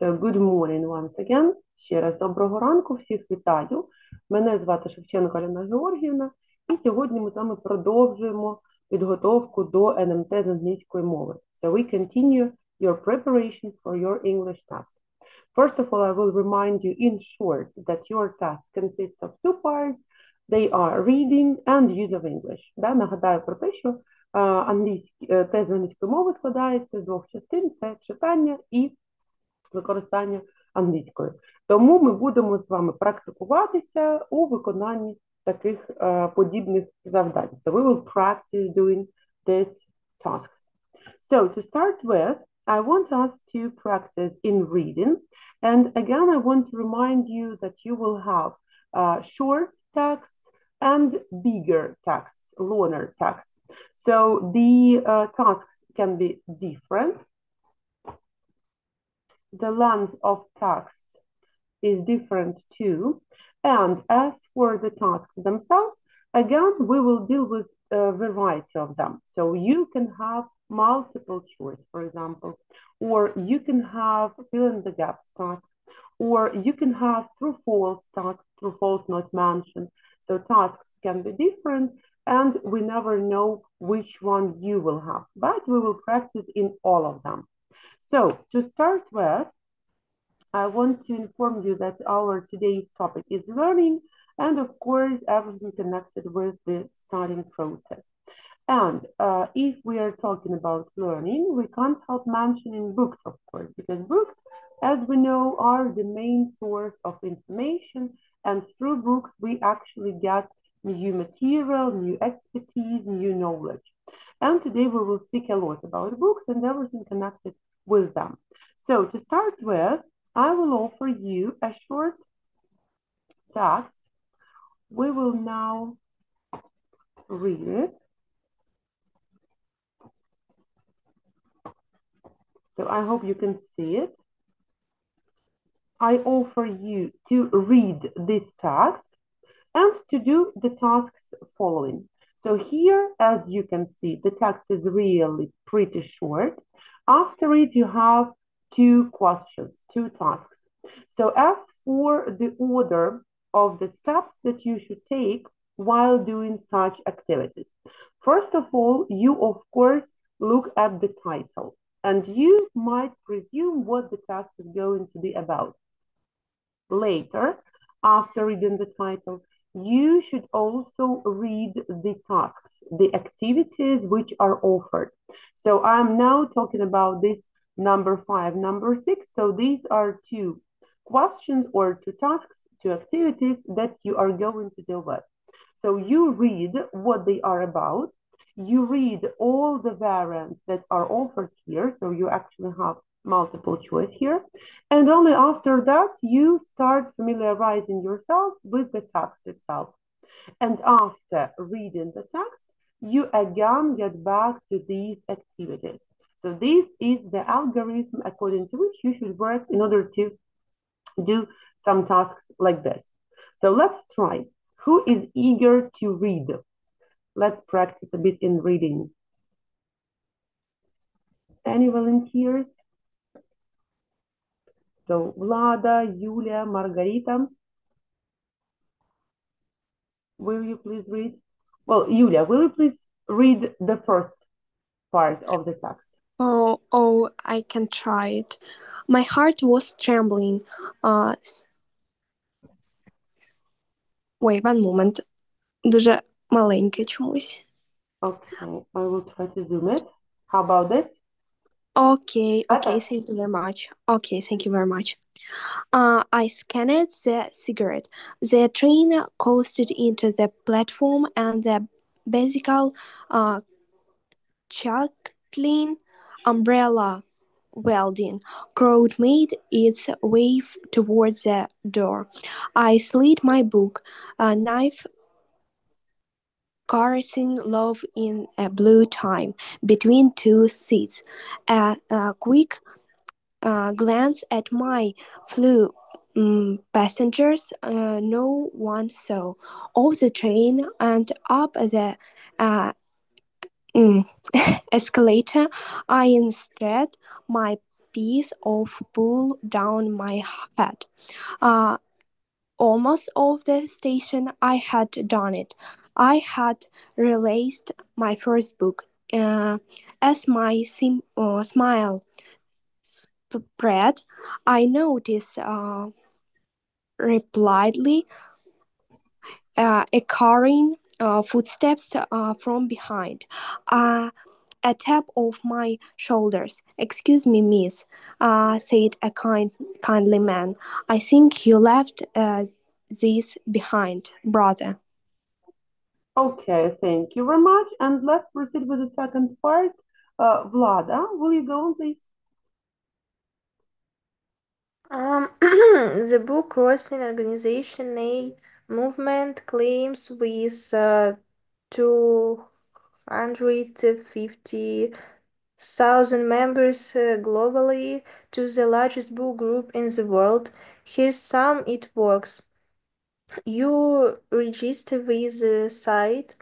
So, good morning once again. Ще раз доброго ранку, всіх вітаю. Мене звати Шевченко Альона Георгіївна, і сьогодні ми з вами продовжуємо підготовку до НМТ з англійської мови. So, we continue your preparation for your English test. First of all, I will remind you in short that your test consists of two parts. They are reading and use of English. Нагадаю про те, що тест з англійської мови складається з двох частин. Це читання і використання англійської. Тому ми будемо з вами практикуватися у виконанні таких подібних завдань. So we will practice doing these tasks. So to start with, I want us to practice in reading. And again, I want to remind you that you will have short texts and bigger texts, longer texts. So the tasks can be different. The length of text is different too. And as for the tasks themselves, again, we will deal with a variety of them. So you can have multiple choice, for example, or you can have fill in the gaps task, or you can have true false task, true false not mentioned. So tasks can be different and we never know which one you will have, but we will practice in all of them. So to start with, I want to inform you that our today's topic is learning and of course everything connected with the studying process. And if we are talking about learning, we can't help mentioning books, of course, because books, as we know, are the main source of information, and through books we actually get new material, new expertise, new knowledge. And today we will speak a lot about books and everything connected with them. So to start with, I will offer you a short text. We will now read it. So I hope you can see it. I offer you to read this text and to do the tasks following. So here, as you can see, the text is really pretty short. After it, you have two questions, two tasks. So as for the order of the steps that you should take while doing such activities, first of all, you of course look at the title and you might presume what the text is going to be about. Later, after reading the title, you should also read the tasks, the activities which are offered. So I'm now talking about this number 5, number 6. So these are two questions or two tasks, two activities that you are going to deal with. So you read what they are about. You read all the variants that are offered here. So you actually have multiple choice here. And only after that, you start familiarizing yourselves with the text itself. And after reading the text, you again get back to these activities. So this is the algorithm according to which you should work in order to do some tasks like this. So let's try. Who is eager to read? Let's practice a bit in reading. Any volunteers? So Vlada, Yulia, Margarita. Will you please read? Well, Yulia, will you please read the first part of the text? I can try it. My heart was trembling. Wait, one moment. Дуже маленьке чомусь. Okay, I will try to zoom it. How about this? Okay, thank you very much. Okay, thank you very much. I scanned the cigarette. The train coasted into the platform and the bicycle chuckling umbrella welding crowd made its way towards the door. I slid my book, a knife caressing love in a blue time between two seats. A quick glance at my fellow passengers, no one saw. Off the train and up the escalator, I instead my piece of wool down my head. Almost of the station I had done it. I had released my first book. As my smile spread, I noticed repeatedly echoing footsteps from behind. A tap of my shoulders. "Excuse me, miss," said a kindly man. "I think you left this behind, brother." Okay, thank you very much. And let's proceed with the second part. Vlada, will you go on, please? The book crossing organization a movement claims with 250,000 members globally to the largest book group in the world. Here's some it works. You register with the site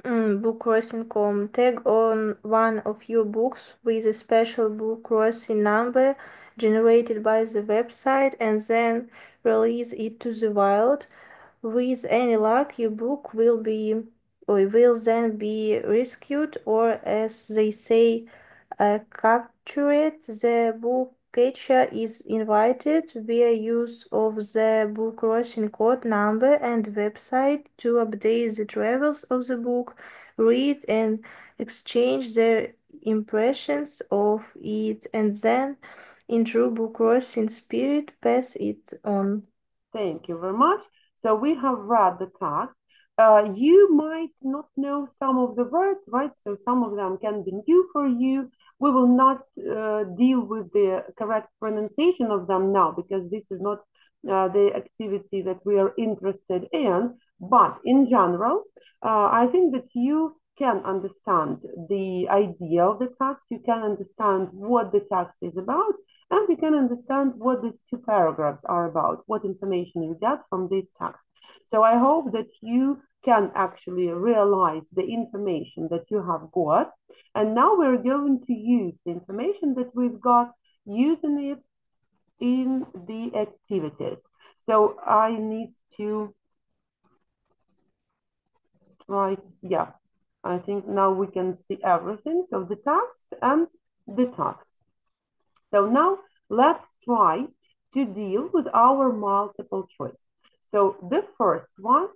bookcrossing.com, tag on one of your books with a special book crossing number generated by the website, and then release it to the wild. With any luck, your book will then be rescued, or as they say, captured. The book catcher is invited via use of the book crossing code number and website to update the travels of the book, read and exchange their impressions of it, and then, in true book crossing spirit, pass it on. Thank you very much. So we have read the text. You might not know some of the words, right? So some of them can be new for you. We will not deal with the correct pronunciation of them now because this is not the activity that we are interested in. But in general, I think that you can understand the idea of the text. You can understand what the text is about, and we can understand what these two paragraphs are about, what information you get from this text. So I hope that you can actually realize the information that you have got. And now we're going to use the information that we've got, using it in the activities. So I need to write, yeah, I think now we can see everything. So the text and the tasks. So now let's try to deal with our multiple choice. So the first one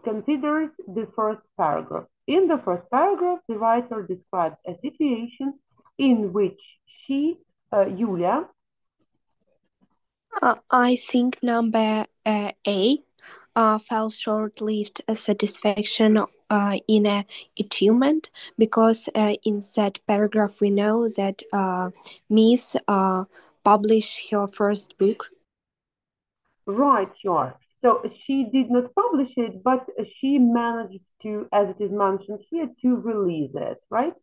considers the first paragraph. In the first paragraph, the writer describes a situation in which Yulia, I think number A felt short-lived satisfaction in a achievement, because in that paragraph we know that Miss published her first book. right, sure. So she did not publish it, but she managed to, as it is mentioned here, to release it, right?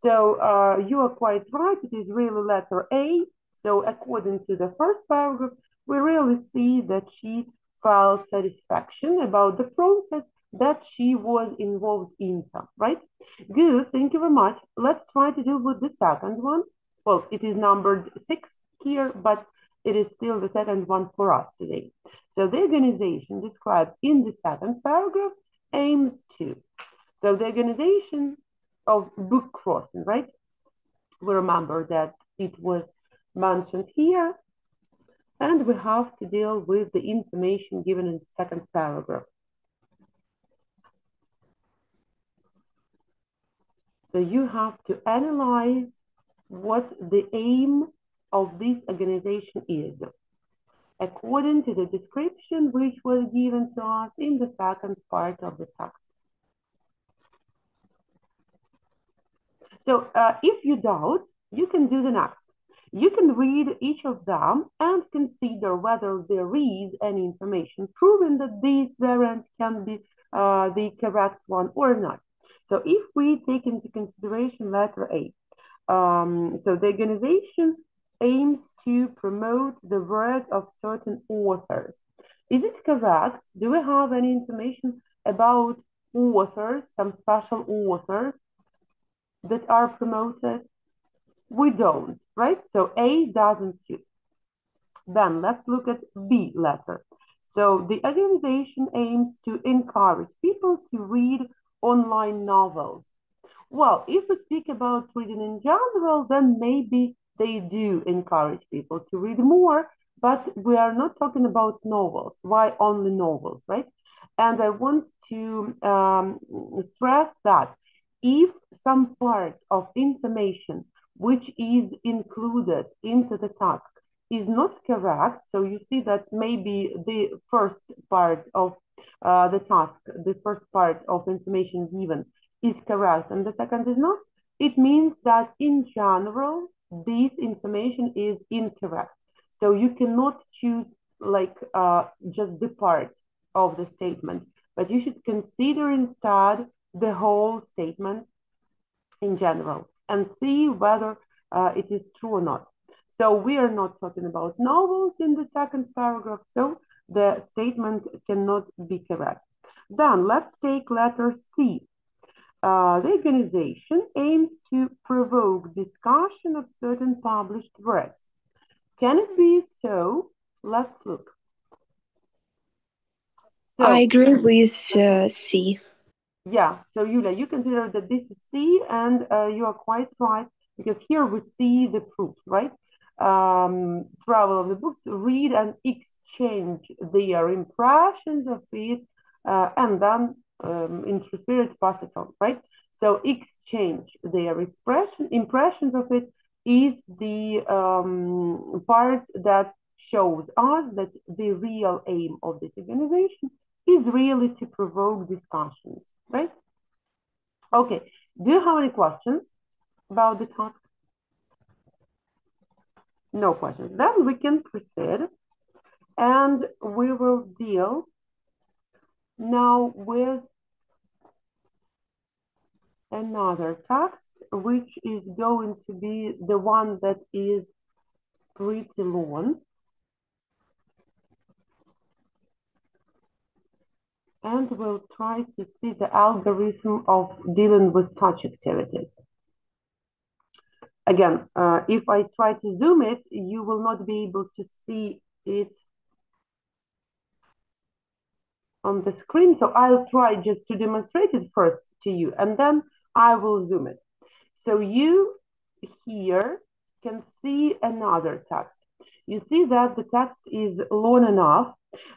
So you are quite right. It is really letter A. So according to the first paragraph, we really see that she felt satisfaction about the process that she was involved in, right? Good, thank you very much. Let's try to do with the second one. Well, it is numbered 6 here, but it is still the second one for us today. So the organization described in the second paragraph aims to. So the organization of book crossing, right? We remember that it was mentioned here, and we have to deal with the information given in the second paragraph. So you have to analyze what the aim of this organization is, according to the description which was given to us in the second part of the text. So if you doubt, you can do the next. You can read each of them and consider whether there is any information proving that this variant can be the correct one or not. So if we take into consideration letter A, so the organization aims to promote the work of certain authors. Is it correct? Do we have any information about authors, some special authors that are promoted? We don't, right? So A doesn't suit. Then let's look at B letter. So the organization aims to encourage people to read online novels. Well, if we speak about reading in general, then maybe they do encourage people to read more, but we are not talking about novels. Why only novels, right? And I want to stress that if some part of information which is included into the task is not correct, so you see that maybe the first part of the task, the first part of information given is correct and the second is not, it means that in general, this information is incorrect. So you cannot choose like just the part of the statement, but you should consider instead the whole statement in general and see whether it is true or not. So we are not talking about novels in the second paragraph, so the statement cannot be correct. Then let's take letter C. The organization aims to provoke discussion of certain published works. Can it be so? Let's look. So, I agree with C. yeah, so Yulia, you consider that this is C, and you are quite right, because here we see the proof, right? Travel of the books, read and exchange their impressions of it, and then in true spirit pass it on, right? So exchange their impressions of it is the part that shows us that the real aim of this organization is really to provoke discussions, right? Okay, do you have any questions about the task? No questions. Then we can proceed and we will deal now with another text, which is going to be the one that is pretty long. And we'll try to see the algorithm of dealing with such activities. Again, if I try to zoom it, you will not be able to see it on the screen. So I'll try just to demonstrate it first to you, and then I will zoom it. So you here can see another text. You see that the text is long enough,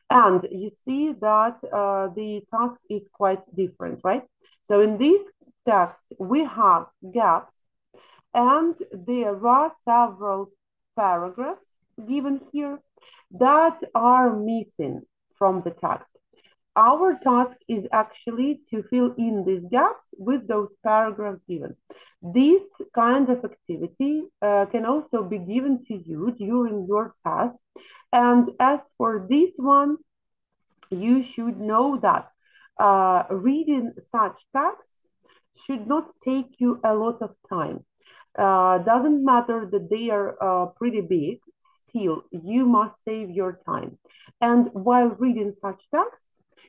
and you see that the task is quite different, right? So in this text, we have gaps, and there are several paragraphs given here that are missing from the text. Our task is actually to fill in these gaps with those paragraphs given. This kind of activity can also be given to you during your task. And as for this one, you should know that reading such texts should not take you a lot of time. Doesn't matter that they are pretty big, still you must save your time. And while reading such texts,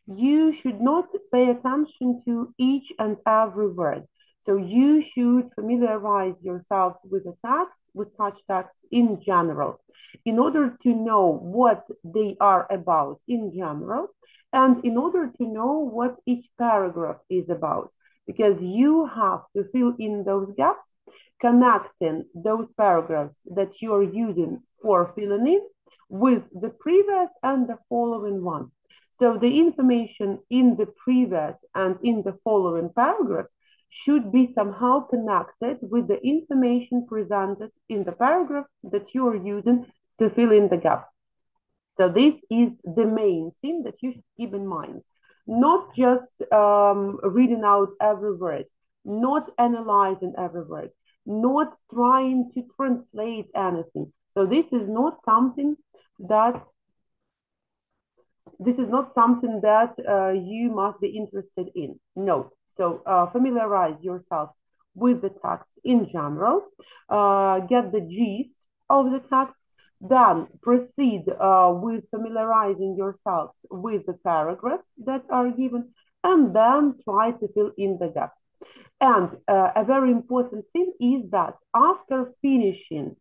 you should not pay attention to each and every word. So you should familiarize yourself with the text, with such texts in general, in order to know what they are about in general, and in order to know what each paragraph is about, because you have to fill in those gaps, connecting those paragraphs that you are using for filling in with the previous and the following one. So the information in the previous and in the following paragraphs should be somehow connected with the information presented in the paragraph that you are using to fill in the gap. So this is the main thing that you should keep in mind. Not just reading out every word, not analyzing every word, not trying to translate anything. So this is not something that you must be interested in. No. So familiarize yourself with the text in general, get the gist of the text, then proceed with familiarizing yourselves with the paragraphs that are given, and then try to fill in the gaps. And a very important thing is that after finishing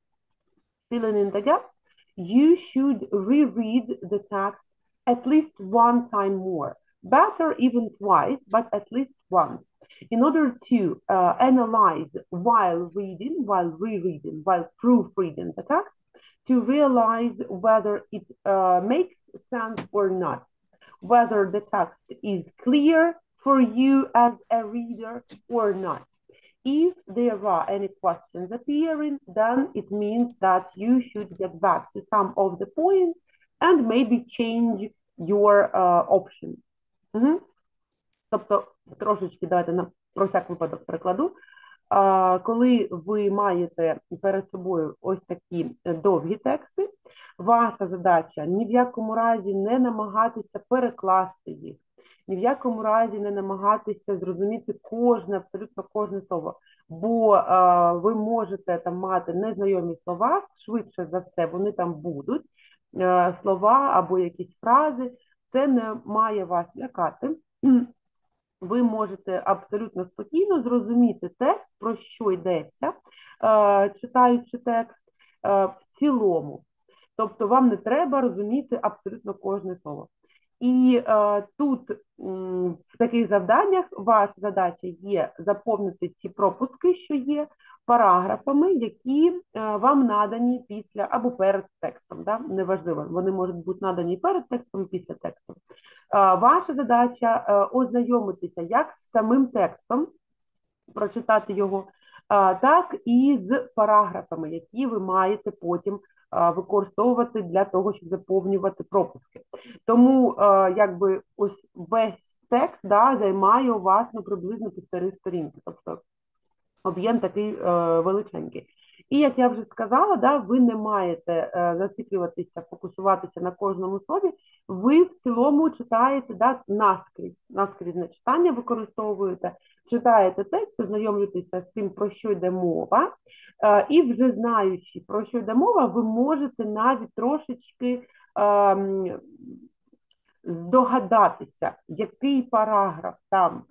filling in the gaps, you should reread the text at least one time more. Better even twice, but at least once, in order to analyze while reading, while rereading, while proofreading the text, to realize whether it makes sense or not, whether the text is clear for you as a reader or not. If there are any questions appearing, then it means that you should get back to some of the points and maybe change your option. Тобто, трошечки давайте про всяк випадок перекладу. Коли ви маєте перед собою ось такі довгі тексти, ваша задача ні в якому разі не намагатися перекласти їх, ні в якому разі не намагатися зрозуміти кожне, абсолютно кожне слово, бо ви можете там мати незнайомі слова, швидше за все вони там будуть, слова або якісь фрази, це не має вас лякати. Ви можете абсолютно спокійно зрозуміти текст, про що йдеться, читаючи текст в цілому. Тобто вам не треба розуміти абсолютно кожне слово. І тут в таких завданнях ваша задача є заповнити ці пропуски, що є, параграфами, які вам надані після або перед текстом. Да? Неважливо, вони можуть бути надані перед текстом і після тексту. Ваша задача ознайомитися як з самим текстом, прочитати його, так і з параграфами, які ви маєте потім використовувати для того, щоб заповнювати пропуски. Тому якби ось весь текст займає у вас приблизно 1,5 сторінки, тобто об'єм такий величенький. І, як я вже сказала, ви не маєте зациклюватися, фокусуватися на кожному слові, ви в цілому читаєте наскрізне читання використовуєте, читаєте текст, ознайомлюєтеся з тим, про що йде мова, і вже знаючи, про що йде мова, ви можете навіть трошечки здогадатися, який параграф там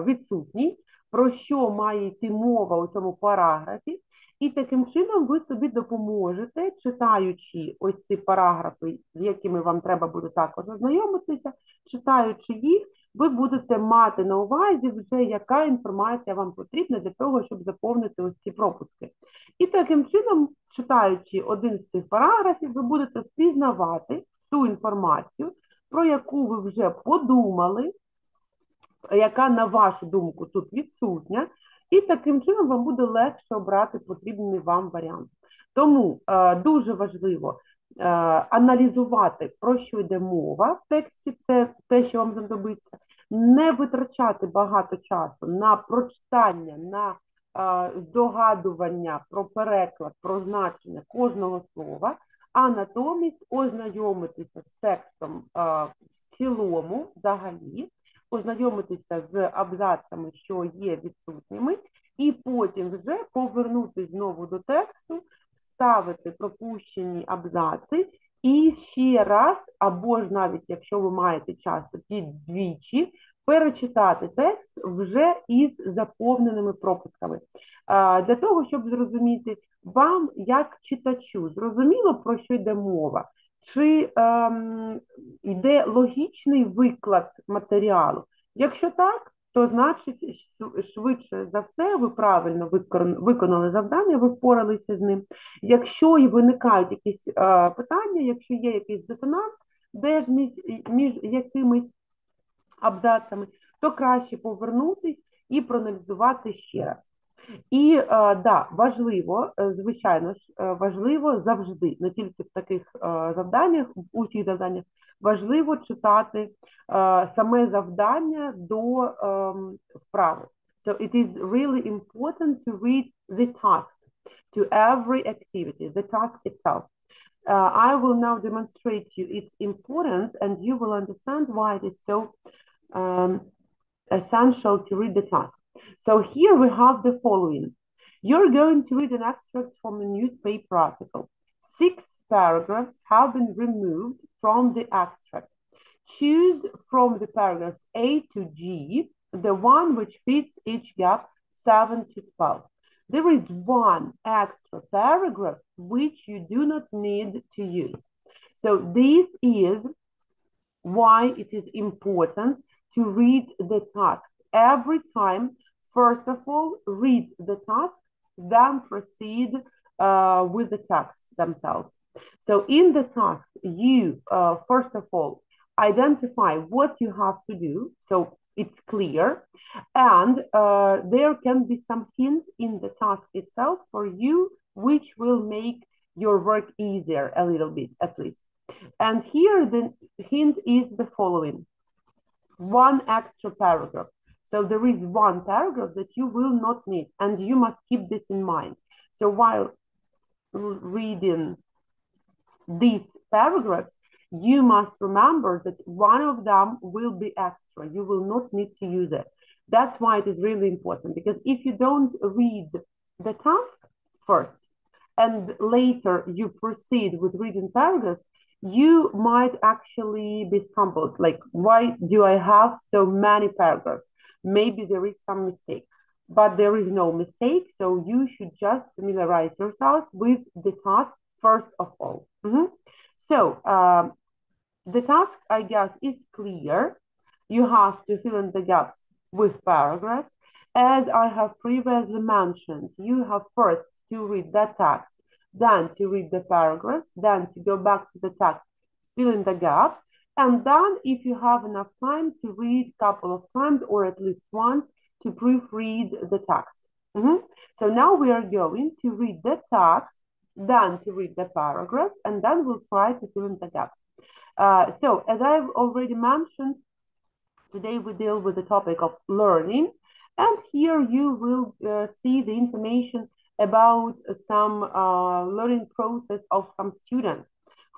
відсутній, про що має йти мова у цьому параграфі, і таким чином ви собі допоможете, читаючи ось ці параграфи, з якими вам треба буде також ознайомитися, читаючи їх, ви будете мати на увазі вже, яка інформація вам потрібна для того, щоб заповнити ось ці пропуски. І таким чином, читаючи один з цих параграфів, ви будете впізнавати ту інформацію, про яку ви вже подумали, яка, на вашу думку, тут відсутня, і таким чином вам буде легше обрати потрібний вам варіант. Тому дуже важливо аналізувати, про що йде мова в тексті, це те, що вам знадобиться, не витрачати багато часу на прочитання, на здогадування про переклад, про значення кожного слова, а натомість ознайомитися з текстом в цілому, взагалі, ознайомитися з абзацами, що є відсутніми, і потім вже повернутися знову до тексту, вставити пропущені абзаци і ще раз, або ж навіть, якщо ви маєте час, тоді двічі, перечитати текст вже із заповненими пропусками. Для того, щоб зрозуміти вам, як читачу, зрозуміло, про що йде мова, чи йде логічний виклад матеріалу. Якщо так, то значить, швидше за все, ви правильно виконали завдання, ви впоралися з ним. Якщо і виникають якісь питання, якщо є якийсь дисонанс, де ж між якимись абзацами, то краще повернутись і проаналізувати ще раз. І, важливо, звичайно ж, важливо завжди, не тільки в таких завданнях, в усіх завданнях, важливо читати саме завдання до вправи. So it is really important to read the task, to every activity, the task itself. I will now demonstrate you its importance and you will understand why it is so essential to read the task. So here we have the following. You're going to read an extract from a newspaper article. 6 paragraphs have been removed from the extract. Choose from the paragraphs A to G the one which fits each gap 7 to 12. There is one extra paragraph which you do not need to use. So this is why it is important to read the task every time. First of all, read the task, then proceed with the tasks themselves. So in the task, you first of all identify what you have to do, so it's clear, and there can be some hints in the task itself for you, which will make your work easier a little bit at least. And here the hint is the following: one extra paragraph. So there is one paragraph that you will not need, and you must keep this in mind. So while reading these paragraphs, you must remember that one of them will be extra. You will not need to use it. That's why it is really important, because if you don't read the task first and later you proceed with reading paragraphs, you might actually be stumbled. Like, why do I have so many paragraphs? Maybe there is some mistake, but there is no mistake. So you should just familiarize yourself with the task first of all. So the task, I guess, is clear. You have to fill in the gaps with paragraphs. As I have previously mentioned, you have first to read the text, then to read the paragraphs, then to go back to the text, fill in the gaps, and then if you have enough time to read a couple of times or at least once to proofread the text. So now we are going to read the text, then to read the paragraphs, and then we'll try to fill in the gaps. So as I've already mentioned, today we deal with the topic of learning, and here you will see the information about some learning process of some students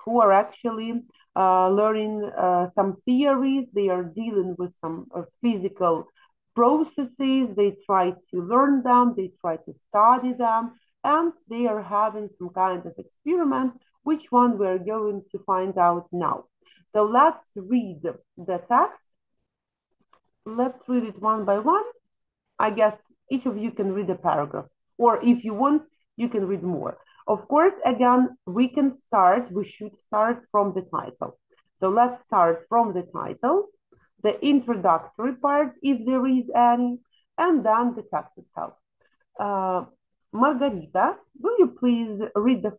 who are actually learning some theories. They are dealing with some physical processes. They try to learn them, they try to study them, and they are having some kind of experiment, which one we're going to find out now. So let's read the text. Let's read it one by one. I guess each of you can read a paragraph, or if you want, you can read more. Of course, again, we should start from the title. So let's start from the title, the introductory part, if there is any, and then the text itself. Margarita, will you please read the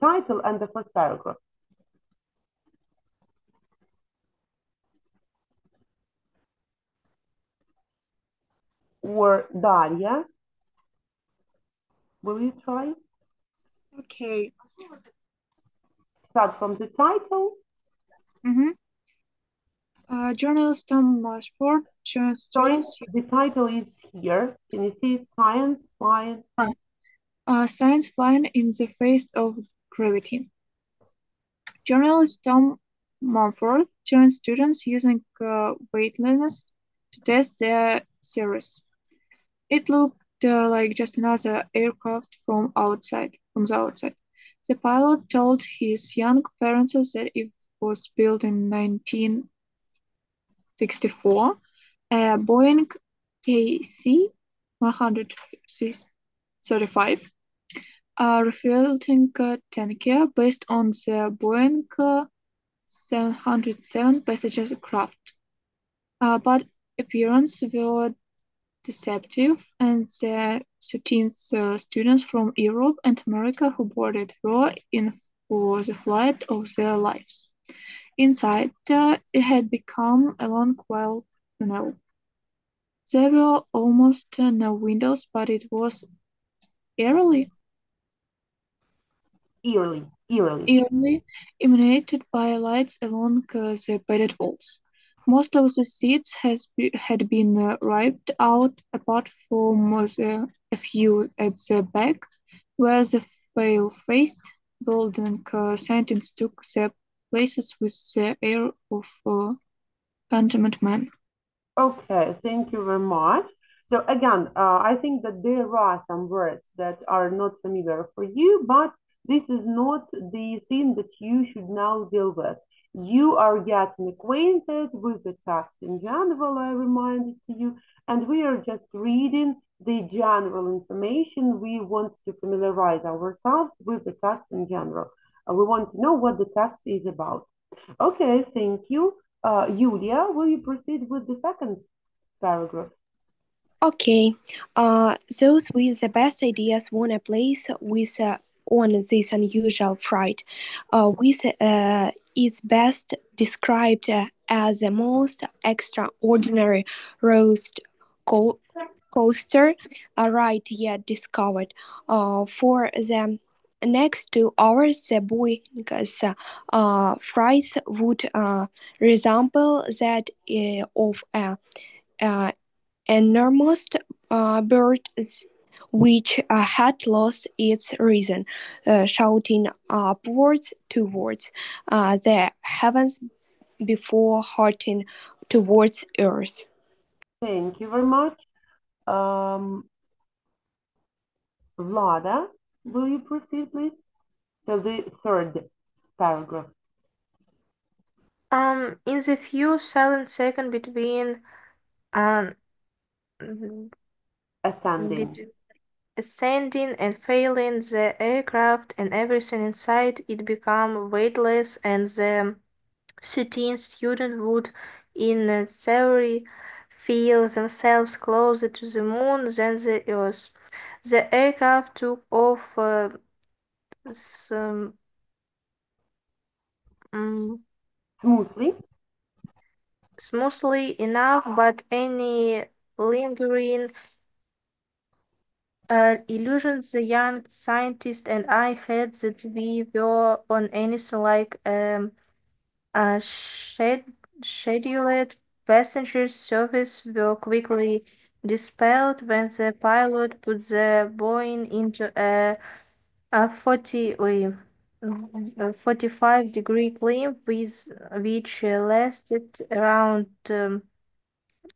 title and the first paragraph? Or Daria, will you try? Okay. Start from the title. Journalist Tom Mossford joins students. Sorry, the title is here. Can you see it? Science flying. Science flying in the face of gravity. Journalist Tom Mumford joins students using weightlessness to test their theories. It looked like just another aircraft from the outside. The pilot told his young parents that it was built in 1964, a Boeing KC-135 refueling tanker based on the Boeing 707 passenger craft. But appearances were deceptive, and the 13 students from Europe and America who boarded were in for the flight of their lives. Inside, it had become a long wild tunnel. There were almost no windows, but it was eerily illuminated by lights along the padded walls. Most of the seats had been ripped out, apart from a few at the back, where the pale-faced, balding scientists took their places with the air of consummate men. Okay, thank you very much. So again, I think that there are some words that are not familiar for you, but this is not the thing that you should now deal with. You are getting acquainted with the text in general, I reminded to you, and we are just reading the general information. We want to familiarize ourselves with the text in general. We want to know what the text is about. Okay, thank you. Yulia, will you proceed with the second paragraph? Okay, those with the best ideas won a place with on this unusual flight, with its best described as the most extraordinary roast co- coaster ride yet discovered. For the next 2 hours, the Boeing's flights would resemble that of a uh, enormous bird which had lost its reason, shouting upwards towards the heavens before hurtling towards earth. Thank you very much. Vlada, will you proceed, please? So the third paragraph. In the few silent seconds um, Ascending. between ascending and failing the aircraft and everything inside it became weightless, and the 13 students would, in theory, feel themselves closer to the moon than the Earth. The aircraft took off some, mm, Smoothly. smoothly enough, but any lingering illusions the young scientist and I had that we were on anything like a scheduled passenger service were quickly dispelled when the pilot put the Boeing into a 45-degree climb which lasted around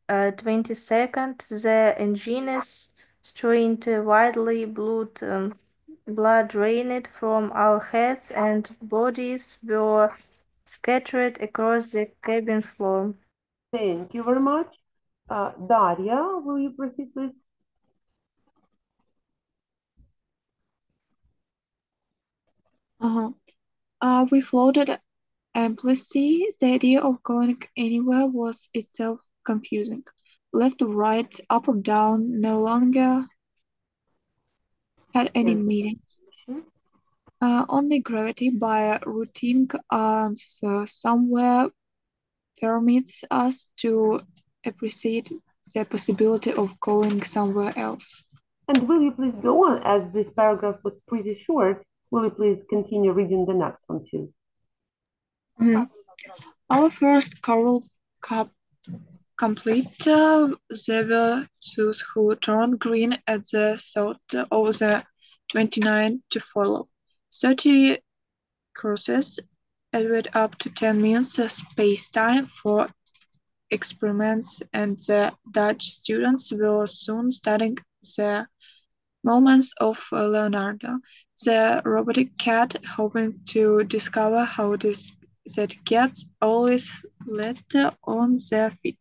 20 seconds. The engines strained wildly, blood drained from our heads, and bodies were scattered across the cabin floor. Thank you very much. Daria, will you proceed, please? We floated aimlessly. The idea of going anywhere was itself confusing. Left or right, up or down, no longer had any meaning. Only gravity by routing us somewhere permits us to appreciate the possibility of going somewhere else. And will you please go on, as this paragraph was pretty short? Will you please continue reading the next one too? Mhm. Our first choral complete, there were those who turned green at the thought of the 29 to follow. 30 courses added up to 10 minutes space-time for experiments, and the Dutch students were soon studying the movements of Leonardo, the robotic cat, hoping to discover how that cats always let on their feet.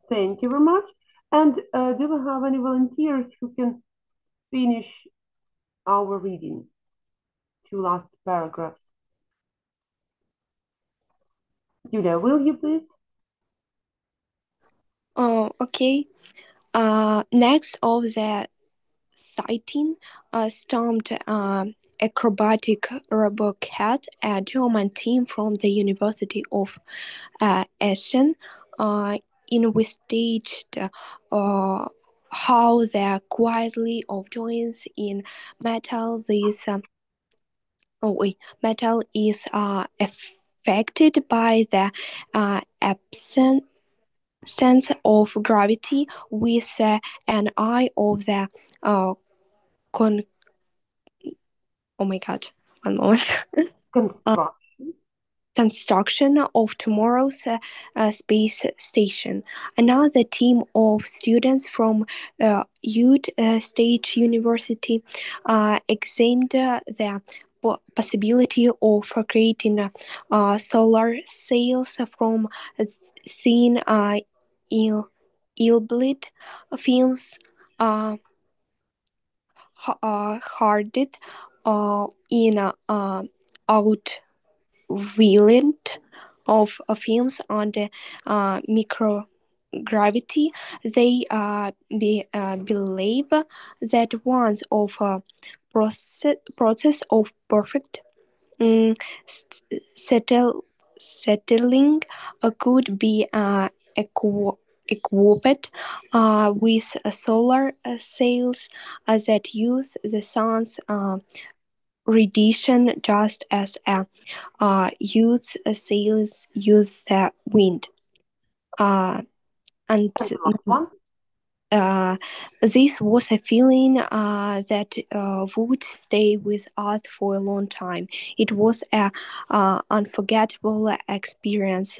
Thank you very much. And do we have any volunteers who can finish our reading? Two last paragraphs. Julia, will you please? Oh, okay. Next of the sighting, stormed acrobatic RoboCat, a German team from the University of Essen, investigated how the quality of joints in metal this metal is affected by the absence sense of gravity with an eye of the uh, con- oh my god, one moment. Construction. Construction of tomorrow's space station. Another team of students from Utah State University examined the possibility of creating solar sails from thin ill films uh, hardened in outviolent of films under microgravity. They believe that once of a process of perfect mm, settling could be equipped with solar sails that use the sun's radiation just as use sails use the wind. Uh, and And the last one. uh, this was a feeling that would stay with us for a long time. It was a unforgettable experience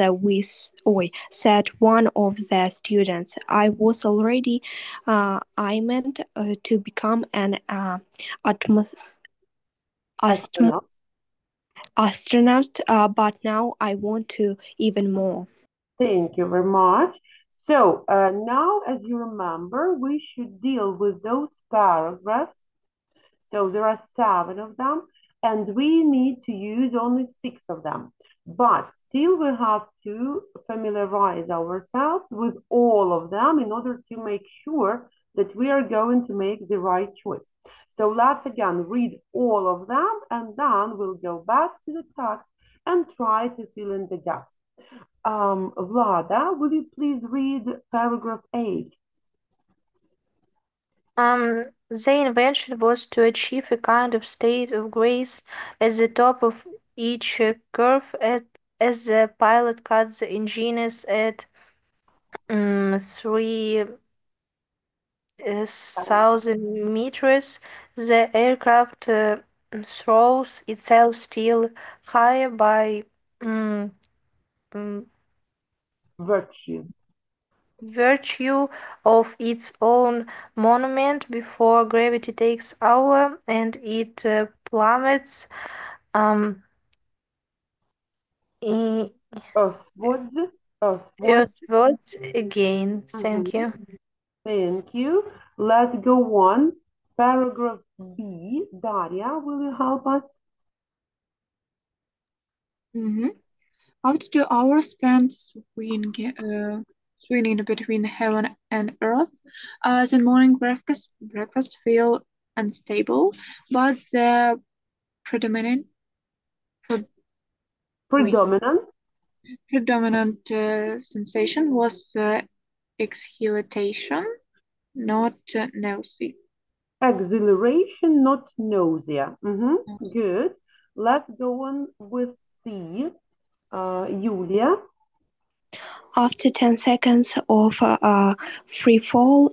said one of the students. I was already I meant to become an atmos- astro- Astronaut. astronaut, but now I want to even more. Thank you very much. So now, as you remember, we should deal with those paragraphs. So there are 7 of them, and we need to use only 6 of them. But still, we have to familiarize ourselves with all of them in order to make sure that we are going to make the right choice. So let's again read all of them, and then we'll go back to the text and try to fill in the gaps. Vlada, will you please read paragraph 8? The invention was to achieve a kind of state of grace at the top of each curve as the pilot cut the engines at 3,000 meters. The aircraft throws itself still higher by mm, mm, Virtue. virtue of its own monument before gravity takes over, and it plummets um, in Earthwards. Earthwards. earthwards again. Thank Mhm. you. Thank you. Let's go on. Paragraph B. Daria, will you help us? Mhm. After 2 hours spent swinging between heaven and earth, the morning breakfast felt unstable, but the predominant pre- wait, Predominant. predominant sensation was exhalation, not nausea. Exhilaration, not nausea. Good. Let's go on with C. Julia. After 10 seconds of free fall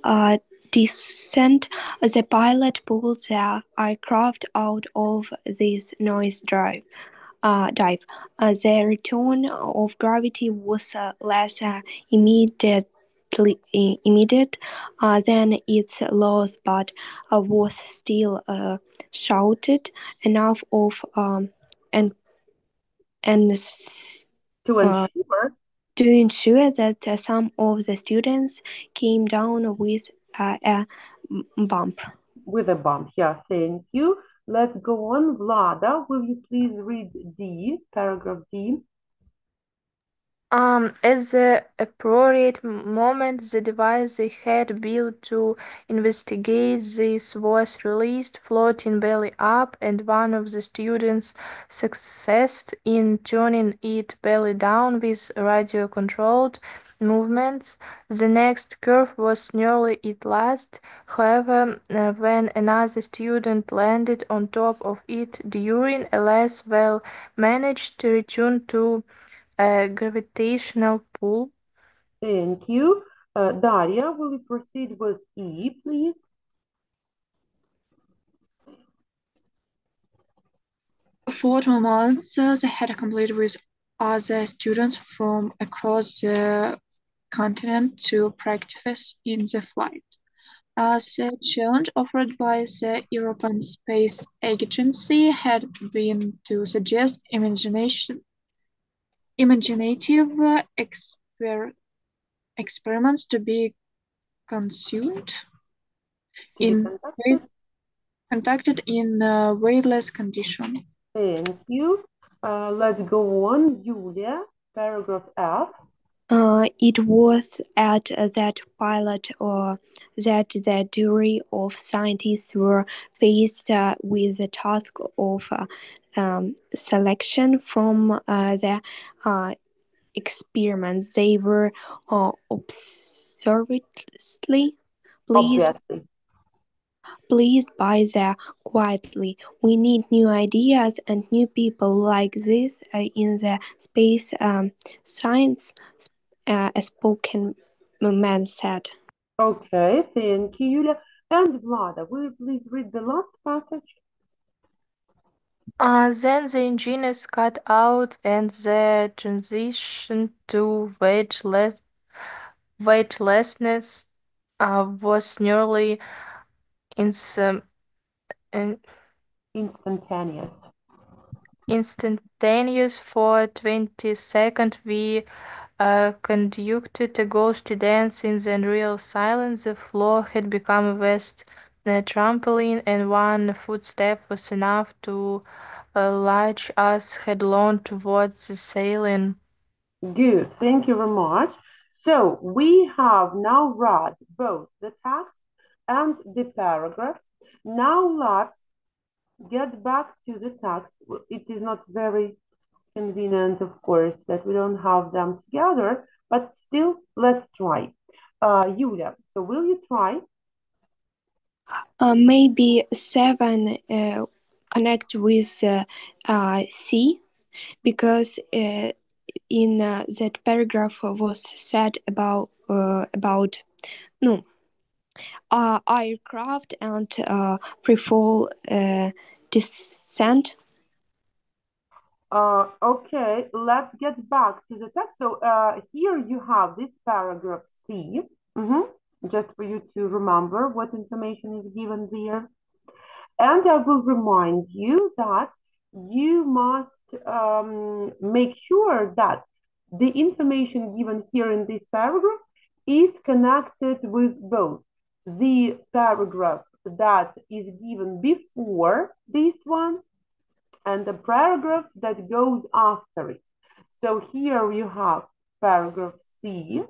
descent, the pilot pulled the aircraft out of this noise dive. The return of gravity was less immediate than its loss, but was still shouted enough of and and To uh, ensure to ensure that some of the students came down with a bump. with a bump. Yeah, thank you. Let's go on. Vlada, will you please read D, paragraph D? At the appropriate moment, the device they had built to investigate this was released, floating belly up, and one of the students succeeded in turning it belly down with radio-controlled movements. The next curve was nearly its last, however, when another student landed on top of it during a less well-managed return to a gravitational pull. Thank you. Daria, will you proceed with E, please? For 2 months, they had completed with other students from across the continent to practice in the flight. The challenge offered by the European Space Agency had been to suggest imaginative experiments to be consumed To be conducted. Conducted in a weightless condition. Thank you. Let's go on. Julia, paragraph F. It was at that pilot that the jury of scientists were faced with the task of selection from the experiments. They were obviously Obviously. pleased by the quietly. We need new ideas and new people like this in the space science, a spoken man said. Okay, thank you, Julia. And Vlada, will you please read the last passage? Then the engineers cut out and the transition to weightlessness was nearly insum- in- Instantaneous. instantaneous. For 20 seconds we conducted a ghostly dance in the unreal silence. The floor had become a vast trampoline, and one footstep was enough to launch us headlong towards the ceiling. Good, thank you very much. So we have now read both the text and the paragraphs. Now let's get back to the text. It is not very convenient, of course, that we don't have them together, but still, let's try. Julia, so will you try? Maybe 7 connect with C because in that paragraph was said about no aircraft and pre-fall descent. Okay, let's get back to the text. So here you have this paragraph C, just for you to remember what information is given there. And I will remind you that you must make sure that the information given here in this paragraph is connected with both the paragraph that is given before this one and the paragraph that goes after it. So here you have paragraph C,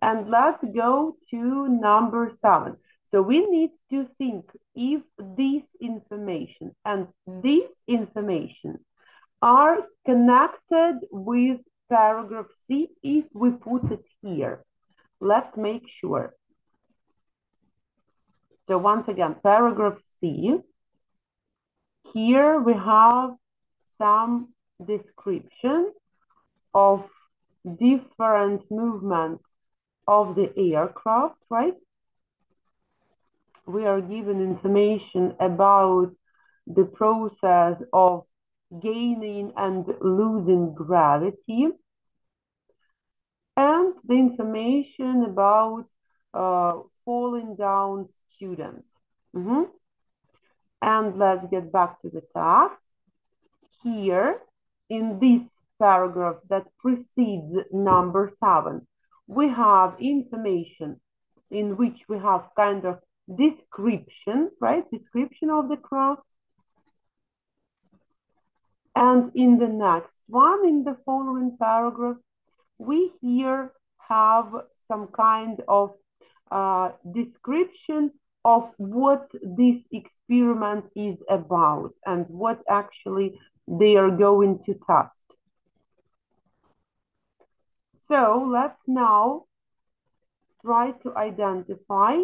and let's go to number 7. So we need to think if this information and this information are connected with paragraph C if we put it here. Let's make sure. So once again, paragraph C. Here we have some description of different movements of the aircraft, right? We are given information about the process of gaining and losing gravity, and the information about falling down students. And let's get back to the text. Here, in this paragraph that precedes number 7, we have information in which we have kind of description, right? Description of the craft. And in the next one, in the following paragraph, we here have some kind of description of what this experiment is about and what actually they are going to test. So let's now try to identify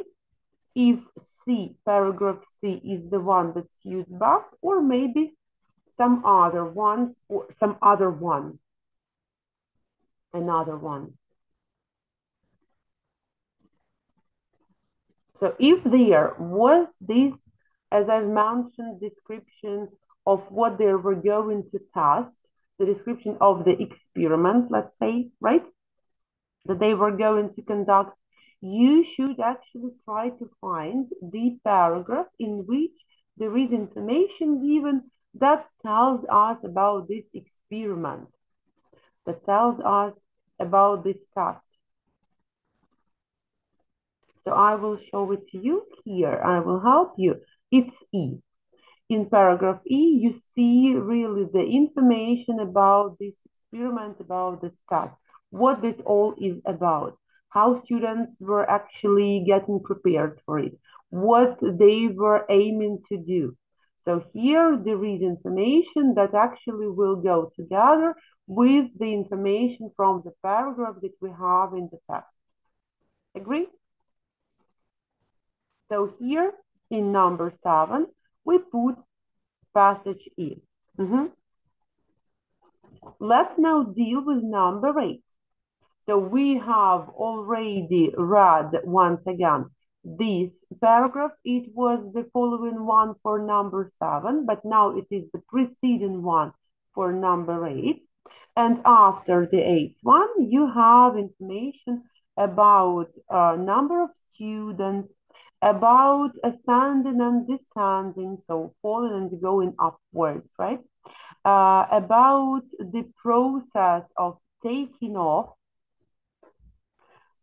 if C, paragraph C, is the one that's used best, or maybe some other ones, or some other one, another one. So if there was this, as I've mentioned, description of what they were going to test, the description of the experiment, let's say, right, that they were going to conduct, you should actually try to find the paragraph in which there is information given that tells us about this experiment, that tells us about this test. So I will show it to you here. I will help you. It's E. In paragraph E, you see really the information about this experiment, about this task, what this all is about, how students were actually getting prepared for it, what they were aiming to do. So here there is information that actually will go together with the information from the paragraph that we have in the text. Agree? So here in number 7, we put passage E. Let's now deal with number 8. So we have already read once again this paragraph. It was the following one for number 7, but now it is the preceding one for number 8. And after the 8th one, you have information about number of students, about ascending and descending, so falling and going upwards, right? About the process of taking off.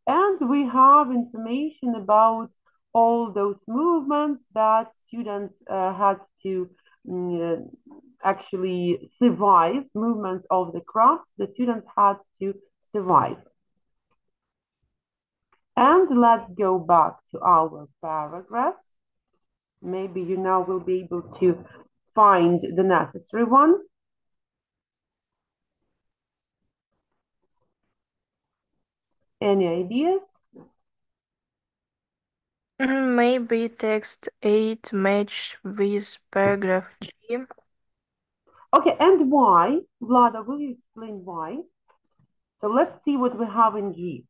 And we have information about all those movements that students had to actually survive, movements of the crafts the students had to survive. And let's go back to our paragraphs. Maybe you now will be able to find the necessary one. Any ideas? Maybe text 8 match with paragraph G. Okay, and why? Vlada, will you explain why? So let's see what we have in G.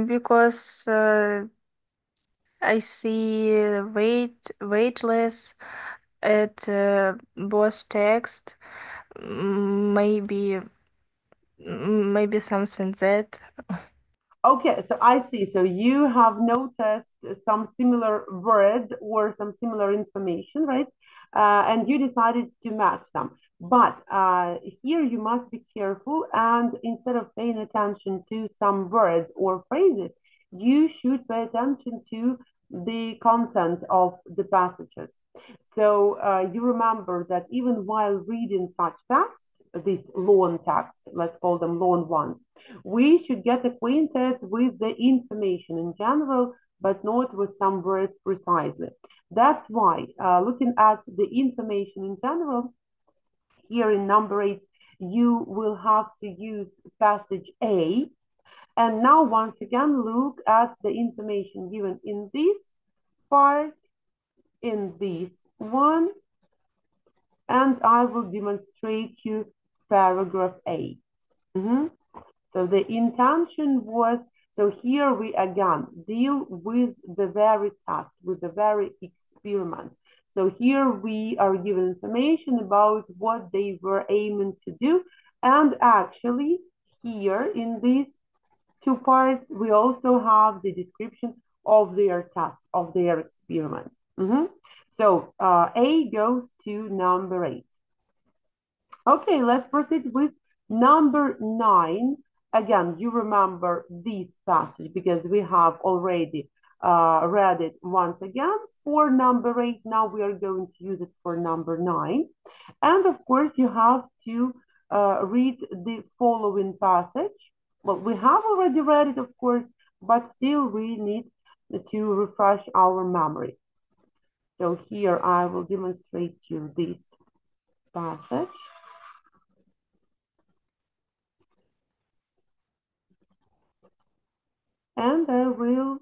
Because I see weightless at both text. Maybe something that. Okay, so I see. So you have noticed some similar words or some similar information, right? And you decided to match them. But here you must be careful, and instead of paying attention to some words or phrases, you should pay attention to the content of the passages. So you remember that even while reading such texts, these long texts, let's call them long ones, we should get acquainted with the information in general, but not with some words precisely. That's why looking at the information in general, here in number 8, you will have to use passage A. And now once again, look at the information given in this part, in this one, and I will demonstrate you paragraph A. So the intention was, so here we again deal with the very task, with the very experiment. So here we are given information about what they were aiming to do. And actually here in these 2 parts, we also have the description of their task, of their experiment. So A goes to number 8. Okay, let's proceed with number 9. Again, you remember this passage because we have already read it once again for number 8. Now we are going to use it for number 9. And of course, you have to read the following passage. Well, we have already read it, of course, but still we need to refresh our memory. So here I will demonstrate you this passage. And I will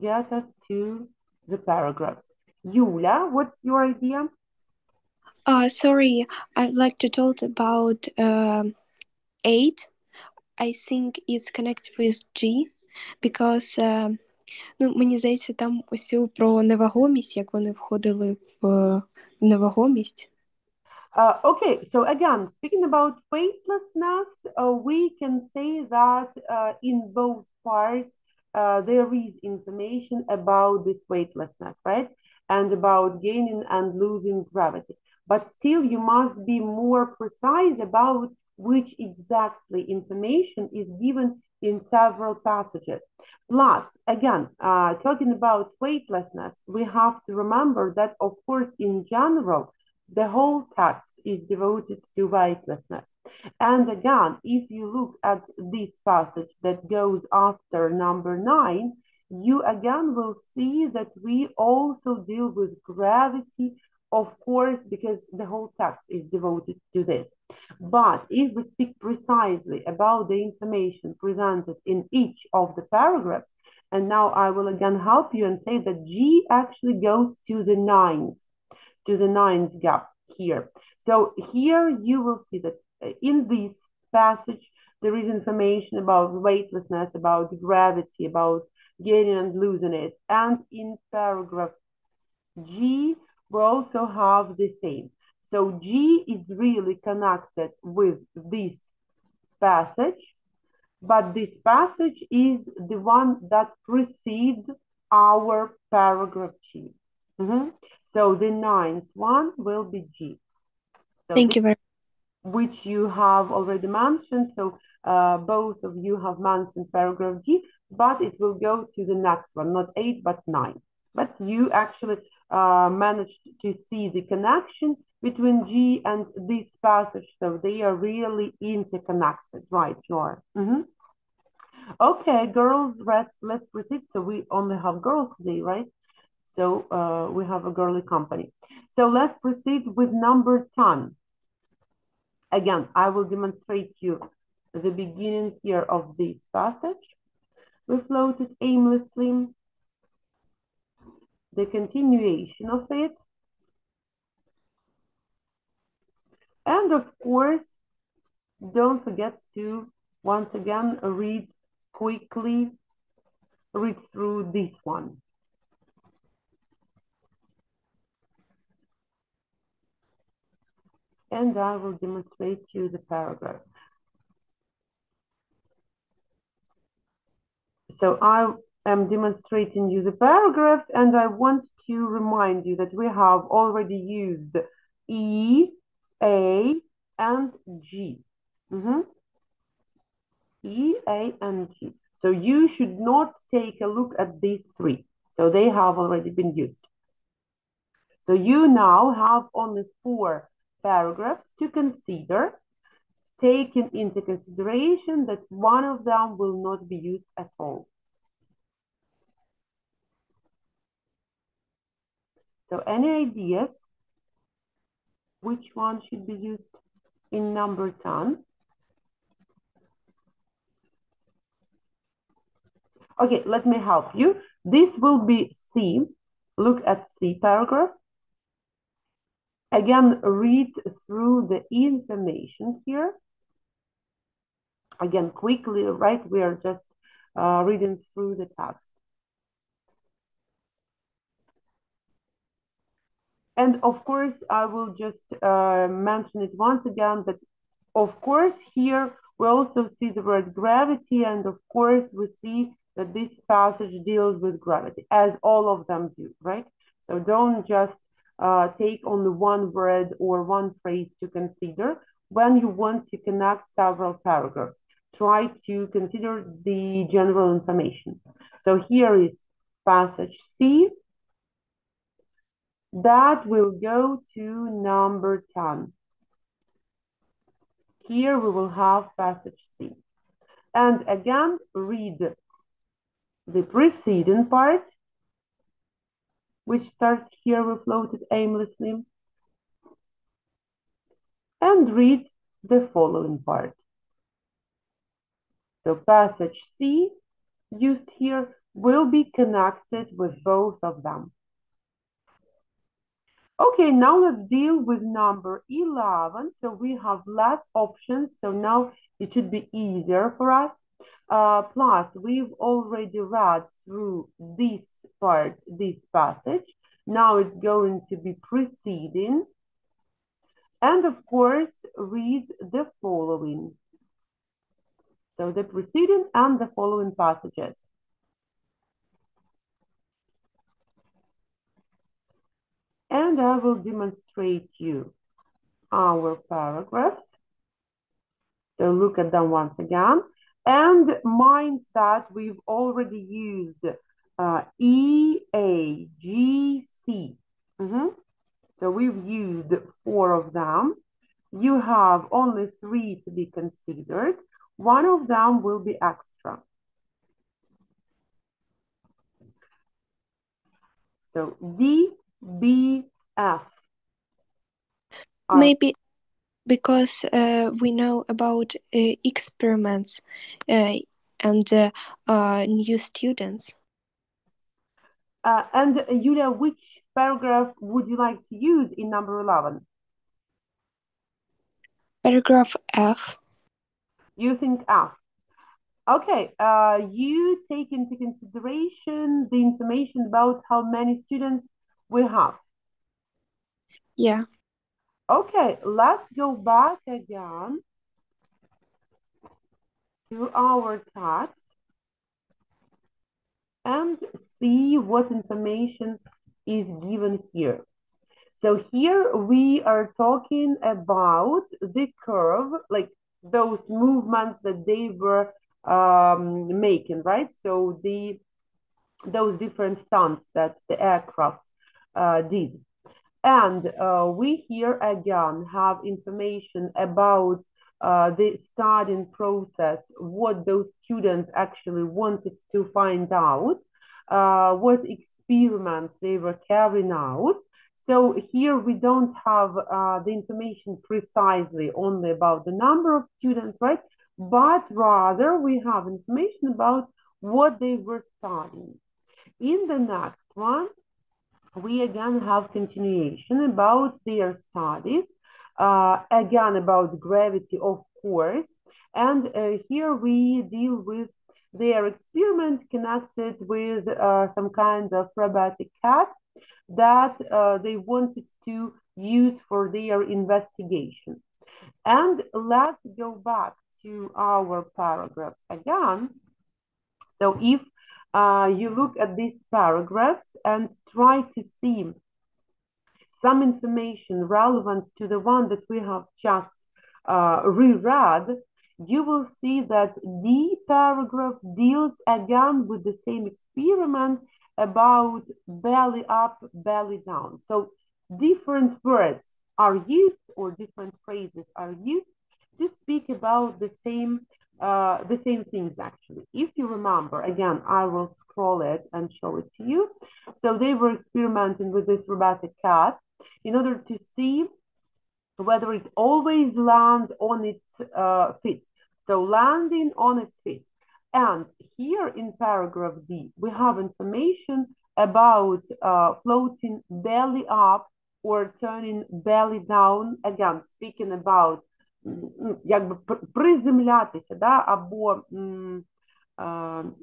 get us to the paragraphs. Yulia, what's your idea? Sorry, I'd like to talk about 8. I think it's connected with G, because мені здається, там ось про невагомість, як вони входили в невагомість. Okay, so again, speaking about weightlessness, we can say that in both parts, there is information about this weightlessness, right? And about gaining and losing gravity. But still, you must be more precise about which exactly information is given in several passages. Plus, again, talking about weightlessness, we have to remember that, of course, in general, the whole text is devoted to weightlessness. And again, if you look at this passage that goes after number 9, you again will see that we also deal with gravity, of course, because the whole text is devoted to this. But if we speak precisely about the information presented in each of the paragraphs, and now I will again help you and say that G actually goes to the nines gap here. So here you will see that in this passage, there is information about weightlessness, about gravity, about gaining and losing it. And in paragraph G, we also have the same. So G is really connected with this passage, but this passage is the one that precedes our paragraph G. So the ninth one will be G. So Thank you very much. Which you have already mentioned. So both of you have mentioned paragraph G, but it will go to the next one, not 8, but 9. But you actually managed to see the connection between G and this passage. So they are really interconnected, right, Nora? Okay, girls, let's proceed. So we only have girls today, right? So we have a girly company. So let's proceed with number 10. Again, I will demonstrate you the beginning here of this passage. We floated aimlessly, the continuation of it. And of course, don't forget to once again read through this one. And I will demonstrate you the paragraphs. So I am demonstrating you the paragraphs, and I want to remind you that we have already used E, A, and G. E, A, and G. So you should not take a look at these 3. So they have already been used. So you now have only 4 paragraphs to consider, taking into consideration that one of them will not be used at all. So any ideas which one should be used in number 10? Okay, let me help you. This will be C. Look at C paragraph. Again, read through the information here. Again, quickly, right? We are just reading through the text. And of course, I will just mention it once again, that of course here we also see the word gravity, and of course we see that this passage deals with gravity, as all of them do, right? So don't just take only one word or one phrase to consider. When you want to connect several paragraphs, try to consider the general information. So here is passage C. That will go to number 10. Here we will have passage C. And again, read the preceding part, which starts here with floated aimlessly, and read the following part. So passage C used here will be connected with both of them. Okay, now let's deal with number 11. So we have less options, so now it should be easier for us. Plus, we've already read through this part, this passage. Now it's going to be preceding. And of course, read the following. So the preceding and the following passages. And I will demonstrate you our paragraphs. So look at them once again. And mind that we've already used E, A, G, C. So we've used 4 of them. You have only 3 to be considered. One of them will be extra. So D, B, F. Maybe because we know about experiments and new students. And Yulia, which paragraph would you like to use in number 11? Paragraph F. You think F. Okay, you take into consideration the information about how many students we have. Yeah. Okay, let's go back again to our text and see what information is given here. So here we are talking about the curve, like those movements that they were making, right? So those different stunts that the aircraft did. And we here again have information about the studying process, what those students actually wanted to find out, what experiments they were carrying out. So here we don't have the information precisely only about the number of students, right? But rather we have information about what they were studying. In the next one, we again have continuation about their studies, again about gravity, of course, and here we deal with their experiment connected with some kind of robotic cat that they wanted to use for their investigation. And let's go back to our paragraphs again. So if you look at these paragraphs and try to see some information relevant to the one that we have just reread, you will see that D paragraph deals again with the same experiment about belly up, belly down. So different words are used or different phrases are used to speak about the same things actually. If you remember, again, I will scroll it and show it to you. So they were experimenting with this robotic cat in order to see whether it always lands on its feet. So landing on its feet. And here in paragraph D, we have information about floating belly up or turning belly down. Again, speaking about якби приземлятися, да, або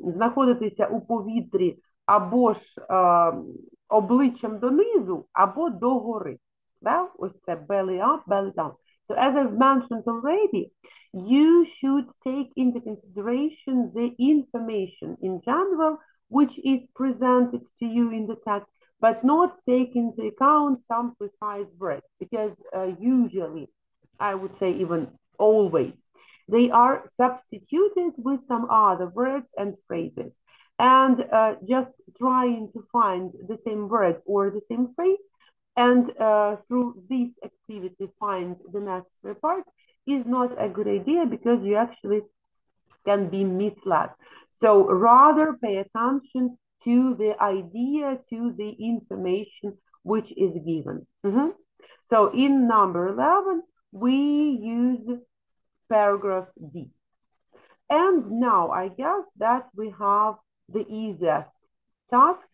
знаходитися у повітрі або ж обличчям донизу, або догори. Да? Ось це belly up, belly down. So as I've mentioned already, you should take into consideration the information in general which is presented to you in the text, but not take into account some precise words, because usually, I would say even always, they are substituted with some other words and phrases. And just trying to find the same word or the same phrase and through this activity find the necessary part is not a good idea, because you actually can be misled. So rather pay attention to the idea, to the information which is given. So in number 11, we use paragraph D. And now I guess that we have the easiest task.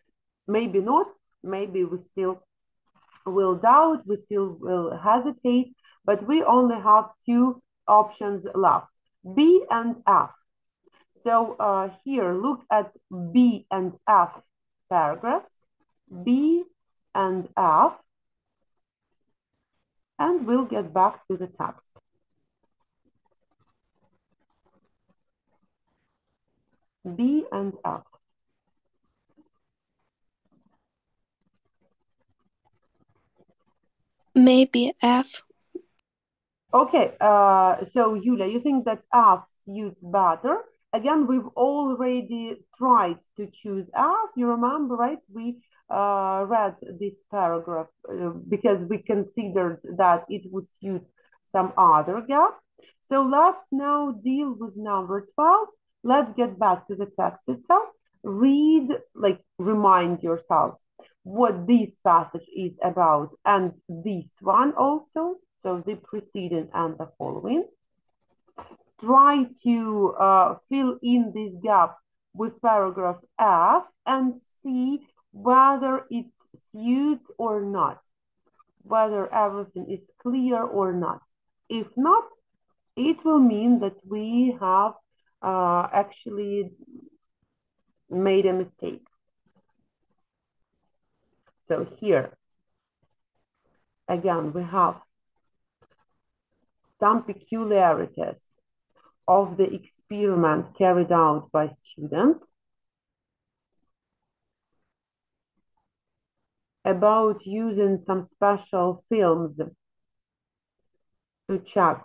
Maybe not, maybe we still will doubt, we still will hesitate, but we only have 2 options left, B and F. So here, look at B and F paragraphs, B and F, and we'll get back to the text. B and F. Maybe F. Okay, so Yulia, you think that F suits better. Again, we've already tried to choose F. You remember, right? We read this paragraph because we considered that it would suit some other gap. So let's now deal with number 12. Let's get back to the text itself. Read, like remind yourselves what this passage is about and this one also. So the preceding and the following. Try to fill in this gap with paragraph F and see whether it suits or not, whether everything is clear or not. If not, it will mean that we have actually made a mistake. So here, again, we have some peculiarities of the experiment carried out by students about using some special films to check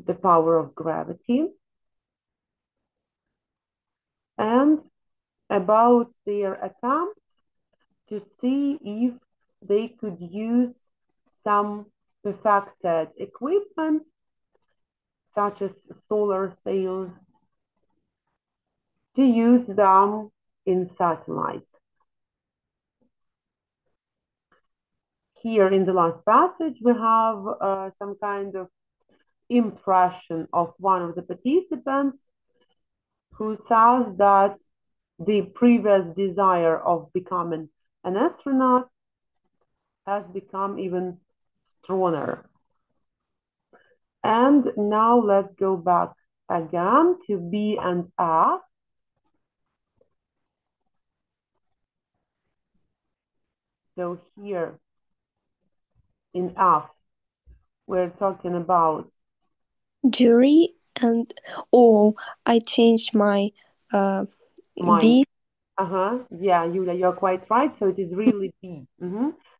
the power of gravity, and about their attempts to see if they could use some perfected equipment such as solar sails to use them in satellites. Here in the last passage, we have some kind of impression of one of the participants who says that the previous desire of becoming an astronaut has become even stronger. And now let's go back again to B and F. So here in F, we're talking about Jury and I changed my B. Yeah, Yulia, you're quite right. So it is really B.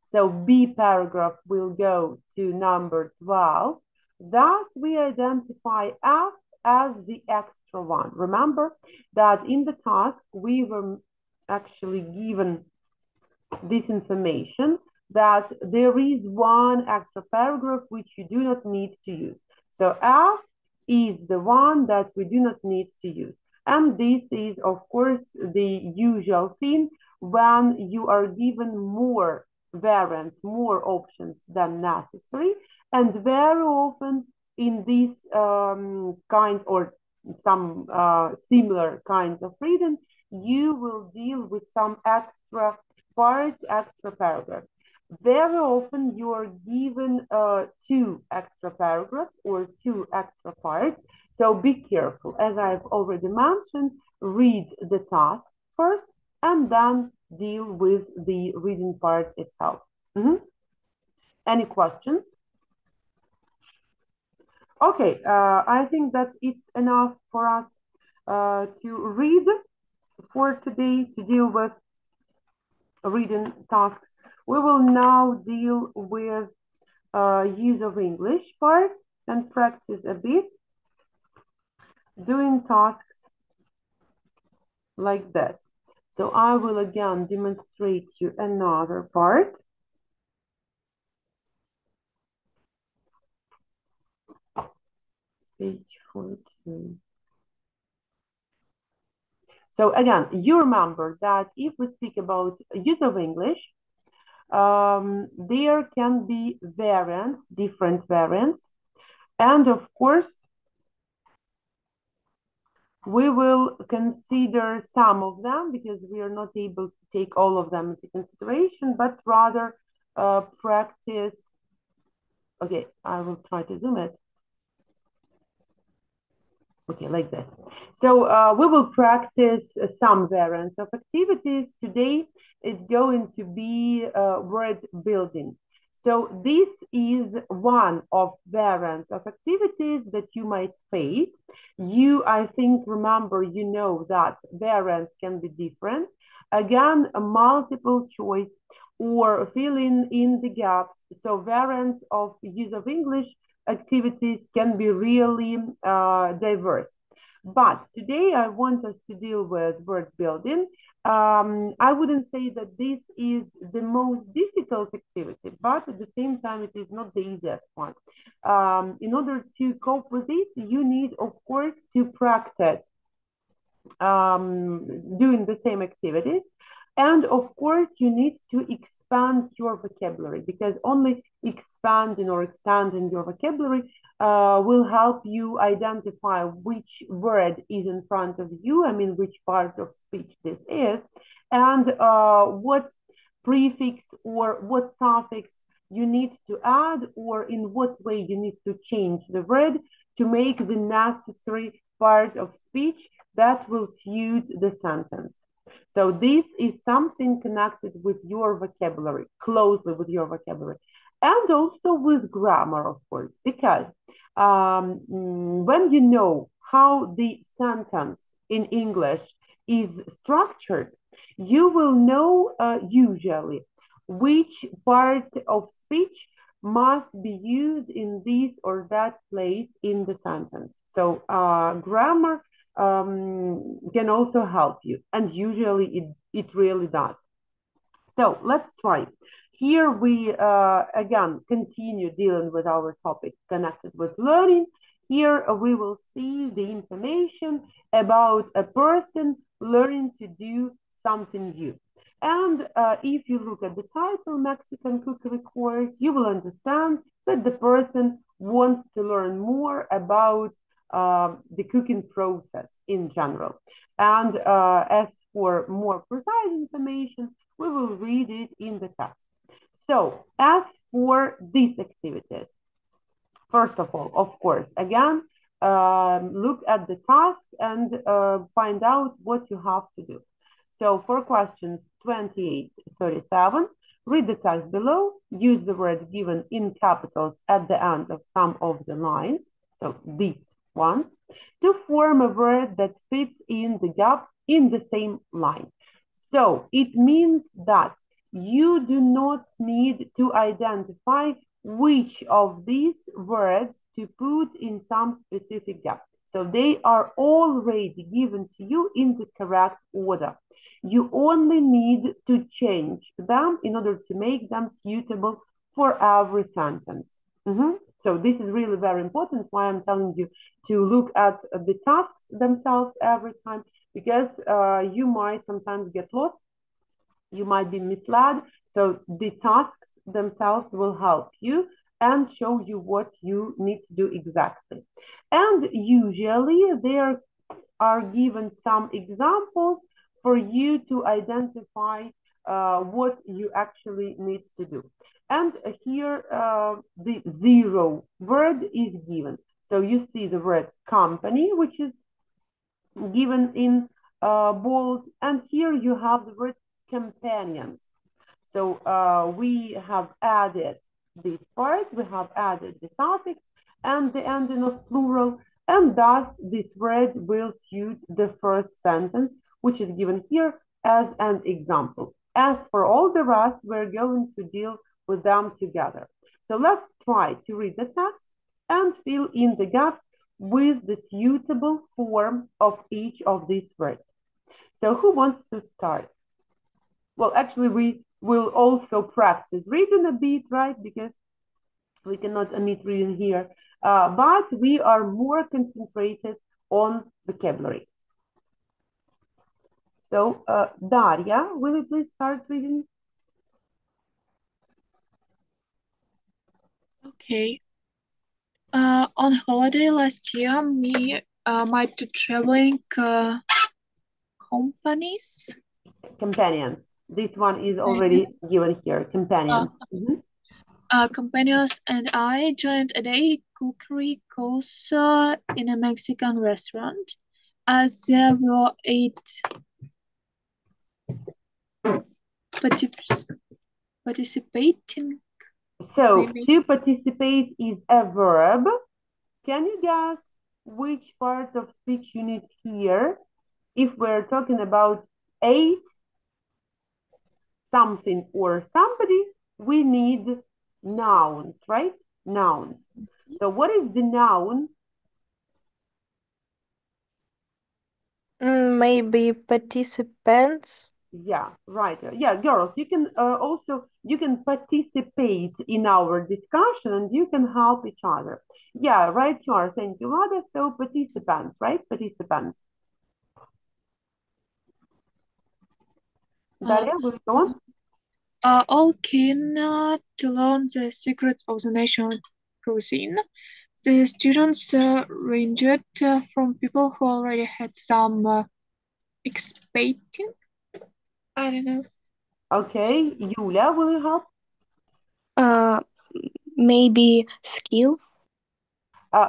So B paragraph will go to number 12. Thus, we identify F as the extra one. Remember that in the task, we were actually given this information that there is one extra paragraph which you do not need to use. So F is the one that we do not need to use. And this is, of course, the usual thing when you are given more variants, more options than necessary. And very often in these kinds or some similar kinds of reading, you will deal with some extra parts, extra paragraphs. Very often you are given 2 extra paragraphs or 2 extra parts. So be careful. As I've already mentioned, read the task first and then deal with the reading part itself. Any questions? Okay, I think that it's enough for us to read for today, to deal with reading tasks. We will now deal with use of English part and practice a bit doing tasks like this. So I will again demonstrate you another part. Page 14. So again, you remember that if we speak about use of English, there can be variants, different variants. And of course, we will consider some of them because we are not able to take all of them into consideration, but rather practice. Okay, I will try to zoom it. Okay, like this. So we will practice some variants of activities. Today, it's going to be word building. So this is one of variants of activities that you might face. You, I think, remember, you know that variants can be different. Again, a multiple choice or filling in the gaps. So variants of use of English activities can be really diverse. But today I want us to deal with word building. I wouldn't say that this is the most difficult activity, but at the same time, it is not the easiest one. In order to cope with it, you need, of course, to practice doing the same activities. And of course, you need to expand your vocabulary, because only expanding or extending your vocabulary will help you identify which word is in front of you, I mean, which part of speech this is, and what prefix or what suffix you need to add, or in what way you need to change the word to make the necessary part of speech that will suit the sentence. So this is something connected with your vocabulary, closely with your vocabulary, and also with grammar, of course, because when you know how the sentence in English is structured, you will know usually which part of speech must be used in this or that place in the sentence. So grammar can also help you, and usually it really does. So let's try. Here we again continue dealing with our topic connected with learning. Here we will see the information about a person learning to do something new. And if you look at the title, Mexican Cookery Course, you will understand that the person wants to learn more about the cooking process in general. And as for more precise information, we will read it in the text. So as for these activities, first of all, of course, again, look at the task and find out what you have to do. So for questions 28, 37, read the text below, use the word given in capitals at the end of some of the lines, so these ones, to form a word that fits in the gap in the same line. So it means that you do not need to identify which of these words to put in some specific gap. So they are already given to you in the correct order. You only need to change them in order to make them suitable for every sentence. So this is really very important, why I'm telling you to look at the tasks themselves every time, because you might sometimes get lost, you might be misled. So the tasks themselves will help you and show you what you need to do exactly. And usually there are given some examples for you to identify what you actually need to do. And here the zero word is given. So you see the word company, which is given in bold, and here you have the word companions. So we have added this part, we have added the suffix and the ending of plural, and thus this word will suit the first sentence, which is given here as an example. As for all the rest, we're going to deal with them together. So let's try to read the text and fill in the gaps with the suitable form of each of these words. So who wants to start? Well, actually, we will also practice reading a bit, right? Because we cannot omit reading here, but we are more concentrated on vocabulary. So, Daria, will you please start reading? Okay. On holiday last year, my two traveling companions. This one is already given here, companions. Companions and I joined a day cookery course in a Mexican restaurant. As there were 8 participating. So to participate is a verb. Can you guess which part of speech you need here? If we're talking about 8 something or somebody, we need nouns, right? Nouns. So what is the noun Maybe participants. Yeah, right. Yeah, girls, you can you can participate in our discussion and you can help each other. Yeah, right, you are. Thank you, Lada. So participants, right? Participants. Daria, will you go on? All keen to learn the secrets of the national cuisine. The students ranged from people who already had some expecting. I don't know. Okay, Yulia, will you help? Maybe skill.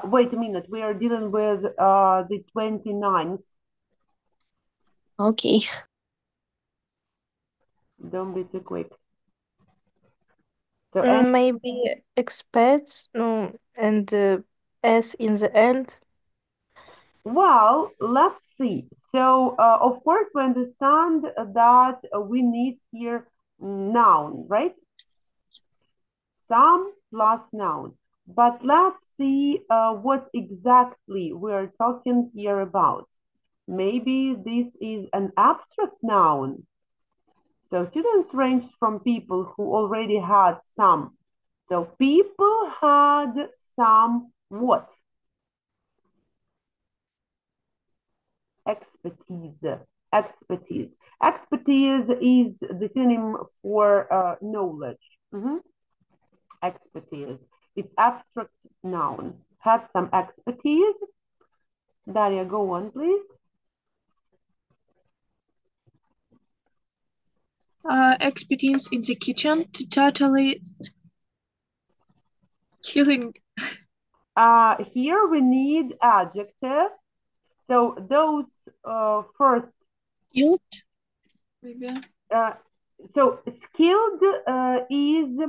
Wait a minute, we are dealing with the 29th. Okay. Don't be too quick. So, Maybe experts. No, and S in the end. well, let's see. So, of course, we understand that we need here noun, right? Some plus noun. But let's see what exactly we're talking here about. Maybe this is an abstract noun. So students range from people who already had some. So people had some what? Expertise. Expertise. Expertise is the synonym for knowledge. Expertise. It's abstract noun. Had some expertise. Daria, go on, please. Expertise in the kitchen to totally killing. Here we need adjective. So those first. Skilled, maybe. So skilled is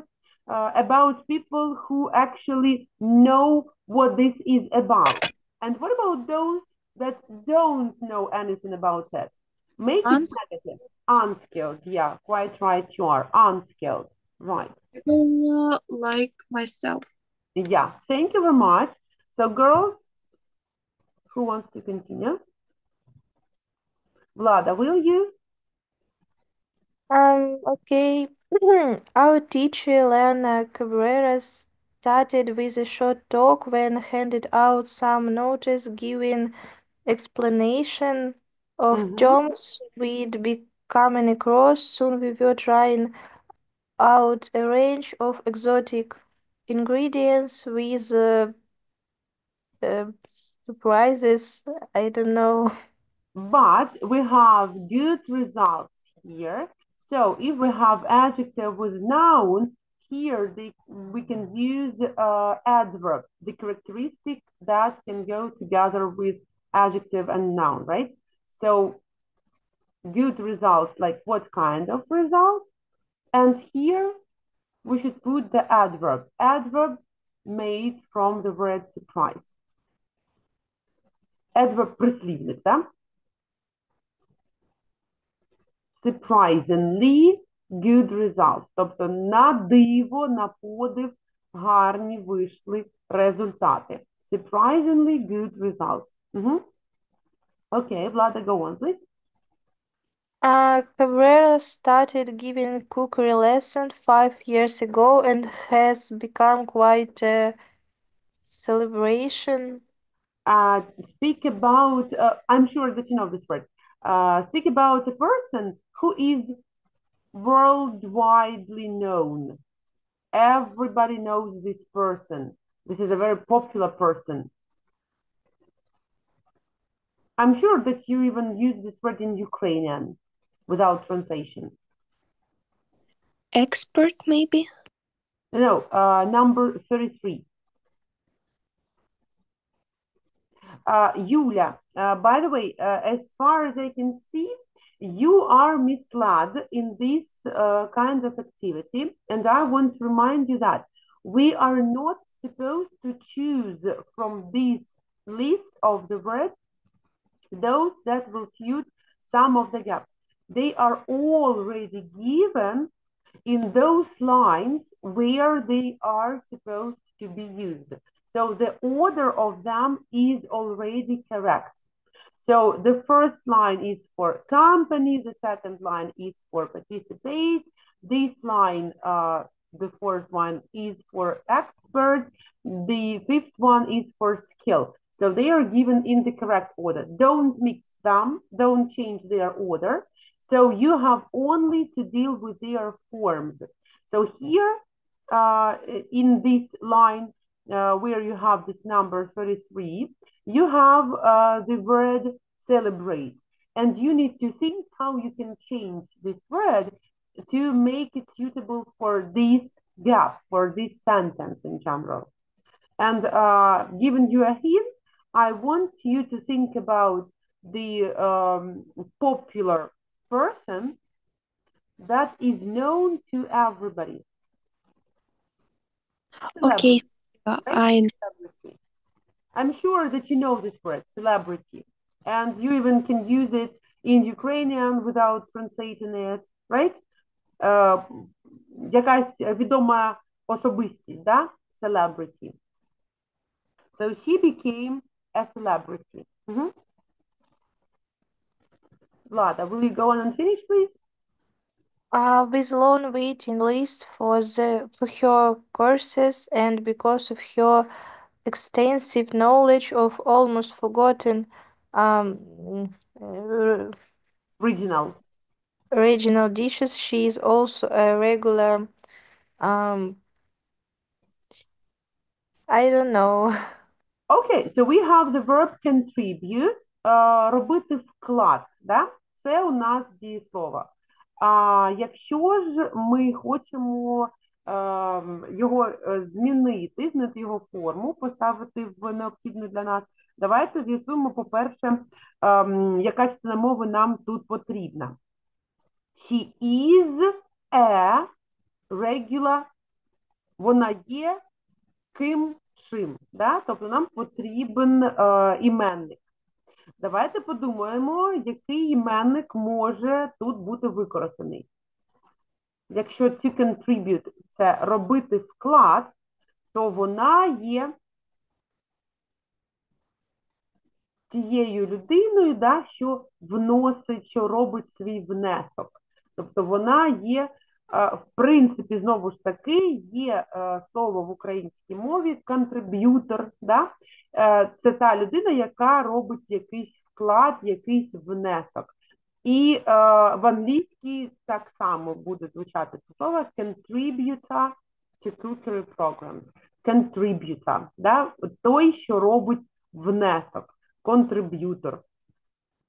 about people who actually know what this is about. And what about those that don't know anything about it? Make it negative. Unskilled. Yeah, quite right. You are unskilled. Right. People like myself. Yeah, thank you very much. So girls, who wants to continue? Vlada, will you? Okay. Our teacher, Elena Cabrera, started with a short talk, then handed out some notes giving explanation of terms we'd be coming across. Soon we were trying out a range of exotic ingredients with uh, surprises. I don't know. But we have good results here. So if we have adjective with noun, here we can use adverb, the characteristic that can go together with adjective and noun, right? So good results, like what kind of results? And here we should put the adverb. Adverb made from the word surprise. Adverb прислівник, да? Surprisingly good results. Тобто на диво, на подив гарні вийшли результати. Surprisingly good results. Okay, Vlada, go on, please. Cabrera started giving cookery lessons 5 years ago and has become quite a celebration. Speak about, I'm sure that you know this word. Speak about a person who is worldwide known. Everybody knows this person. This is a very popular person. I'm sure that you even use this word in Ukrainian without translation. Expert, maybe? No, number 33. Yulia, by the way, as far as I can see, you are misled in this kind of activity. And I want to remind you that we are not supposed to choose from this list of the words those that will suit some of the gaps. They are already given in those lines where they are supposed to be used. So the order of them is already correct. So the first line is for company, the second line is for participate, this line, the fourth one is for expert, the fifth one is for skill. So they are given in the correct order. Don't mix them, don't change their order. So you have only to deal with their forms. So here in this line where you have this number 33, you have the word celebrate. And you need to think how you can change this word to make it suitable for this gap, for this sentence in general. And giving you a hint, I want you to think about the popular person that is known to everybody. Okay, Celebrity. I'm sure that you know this word, celebrity. And you even can use it in Ukrainian without translating it, right? Якась відома особистість, да? Celebrity. So she became a celebrity. Vlada, will you go on and finish, please? With long waiting list for her courses and because of her extensive knowledge of almost forgotten Regional. regional dishes, she is also a regular I don't know. Okay, so we have the verb contribute, робити вклад, да? Це у нас дієслово. Якщо ж ми хочемо його змінити його форму, поставити в необхідну для нас, давайте з'ясуємо, по-перше, яка частина мови нам тут потрібна. She is a regular, вона є ким чим, да? Тобто нам потрібен іменник. Давайте подумаємо, який іменник може тут бути використаний. Якщо to contribute – це робити вклад, то вона є тією людиною, да, що вносить, що робить свій внесок. Тобто вона є, в принципі, знову ж таки, є слово в українській мові contributor, да? Це та людина, яка робить якийсь вклад, якийсь внесок. І в англійській так само буде звучати це слово contributor to cookery programs. Contributor, да? Той, що робить внесок. Контриб'ютор.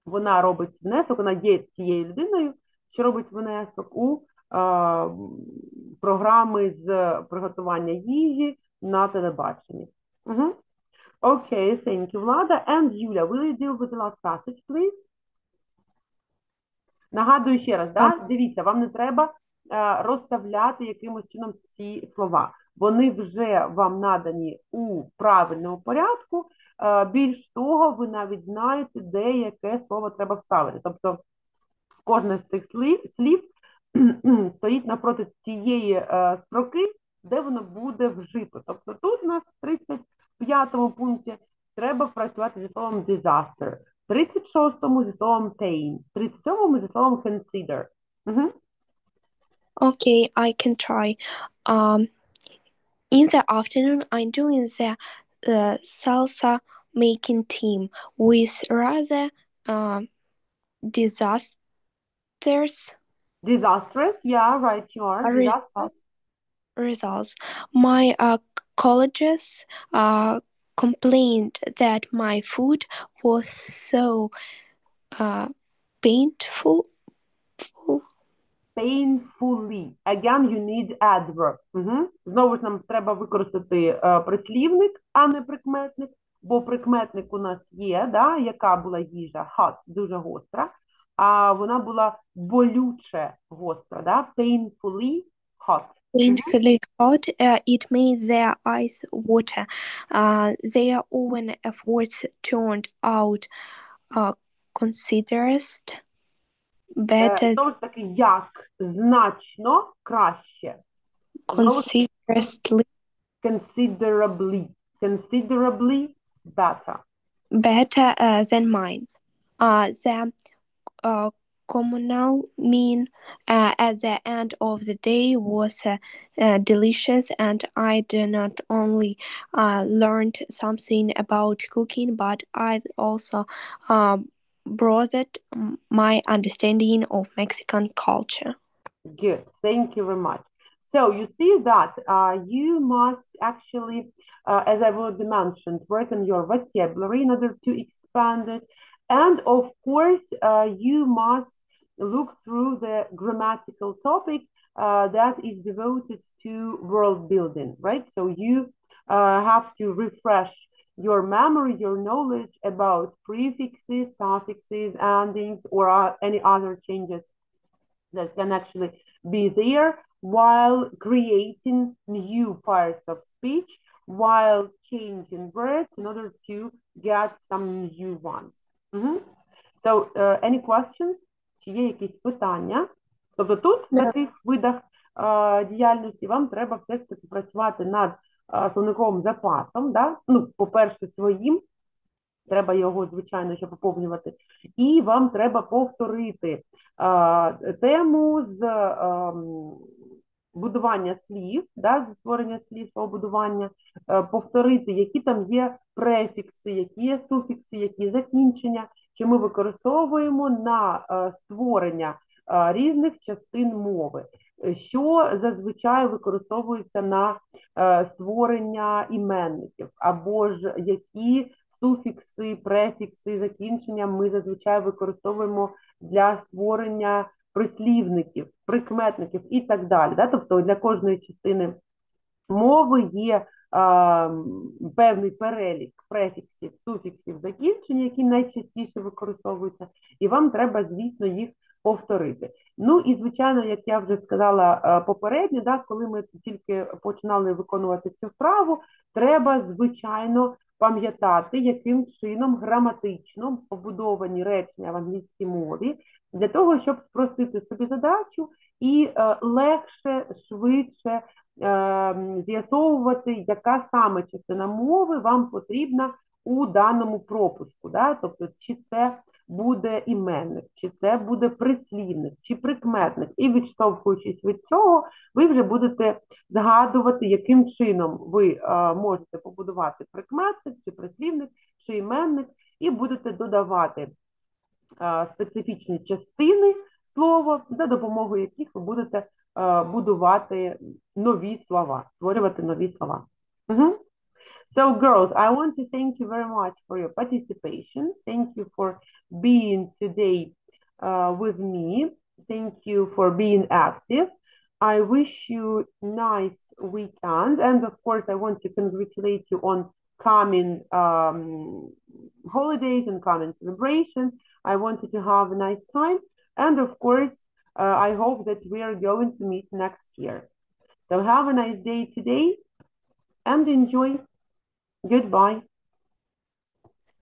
Вона робить внесок, вона є тією людиною, що робить внесок у програми з приготування їжі на телебаченні. Okay, thank you, Влада. And Юля, will you deal with the last passage, please? Нагадую ще раз, да? Дивіться, вам не треба розставляти якимось чином ці слова. Вони вже вам надані у правильному порядку. Більш того, ви навіть знаєте, де яке слово треба вставити. Тобто, кожне з цих слів стоїть напроти тієї строки, де воно буде вжито. Тобто, тут у нас в 35-му пункті треба працювати зі словом disaster. В 36-му зі словом pain. В 37-му зі словом consider. Okay, I can try. In the afternoon, I'm doing the salsa making team with rather disastrous Yeah, right, you are. Disastrous. Results. My colleagues complained that my food was so painful. Painfully. Again, you need adverb. Знову ж нам треба використати прислівник, а не прикметник, бо прикметник у нас є, да? Яка була їжа? Hot, дуже гостра, а вона була болюче гостра, да? Painfully hot. Painfully hot, it made their eyes water. Their own efforts turned out considerably better. Знову ж таки, як значно краще. Considerably better. Better than mine. The communal meal at the end of the day was delicious, and I did not only learned something about cooking, but I also broadened my understanding of Mexican culture. Good, thank you very much. So you see that you must actually, as I've already mentioned, work on your vocabulary in order to expand it. And of course, you must look through the grammatical topic that is devoted to world building, right? So you have to refresh your memory, your knowledge about prefixes, suffixes, endings, or any other changes that can actually be there while creating new parts of speech, while changing words in order to get some new ones. So, any questions? Чи є якісь питання? Тобто тут в таких видах діяльності вам треба все ж таки працювати над словниковим запасом, да? Ну, по-перше, своїм, треба його, звичайно, ще поповнювати. І вам треба повторити тему з будування слів, да, зі створення слів свого будування, повторити, які там є префікси, які є суфікси, які закінчення, що ми використовуємо на створення різних частин мови, що зазвичай використовується на створення іменників, або ж які суфікси, префікси, закінчення ми зазвичай використовуємо для створення прислівників, прикметників і так далі. Да? Тобто для кожної частини мови є певний перелік префіксів, суфіксів, закінчень, які найчастіше використовуються, і вам треба, звісно, їх повторити. Ну і, звичайно, як я вже сказала попередньо, да, коли ми тільки починали виконувати цю вправу, треба, звичайно, пам'ятати, яким чином граматично побудовані речення в англійській мові, для того, щоб спростити собі задачу і легше, швидше з'ясовувати, яка саме частина мови вам потрібна у даному пропуску. Да? Тобто, чи це буде іменник, чи це буде прислівник, чи прикметник. І відштовхуючись від цього, ви вже будете згадувати, яким чином ви можете побудувати прикметник, чи прислівник, чи іменник, і будете додавати специфічні частини слова, за допомогою яких ви будете будувати нові слова, створювати нові слова. So, girls, I want to thank you very much for your participation. Thank you for being today with me. Thank you for being active. I wish you nice weekend. And of course, I want to congratulate you on coming holidays and coming celebrations. I want you to have a nice time. And of course, I hope that we are going to meet next year. So have a nice day today and enjoy. Goodbye.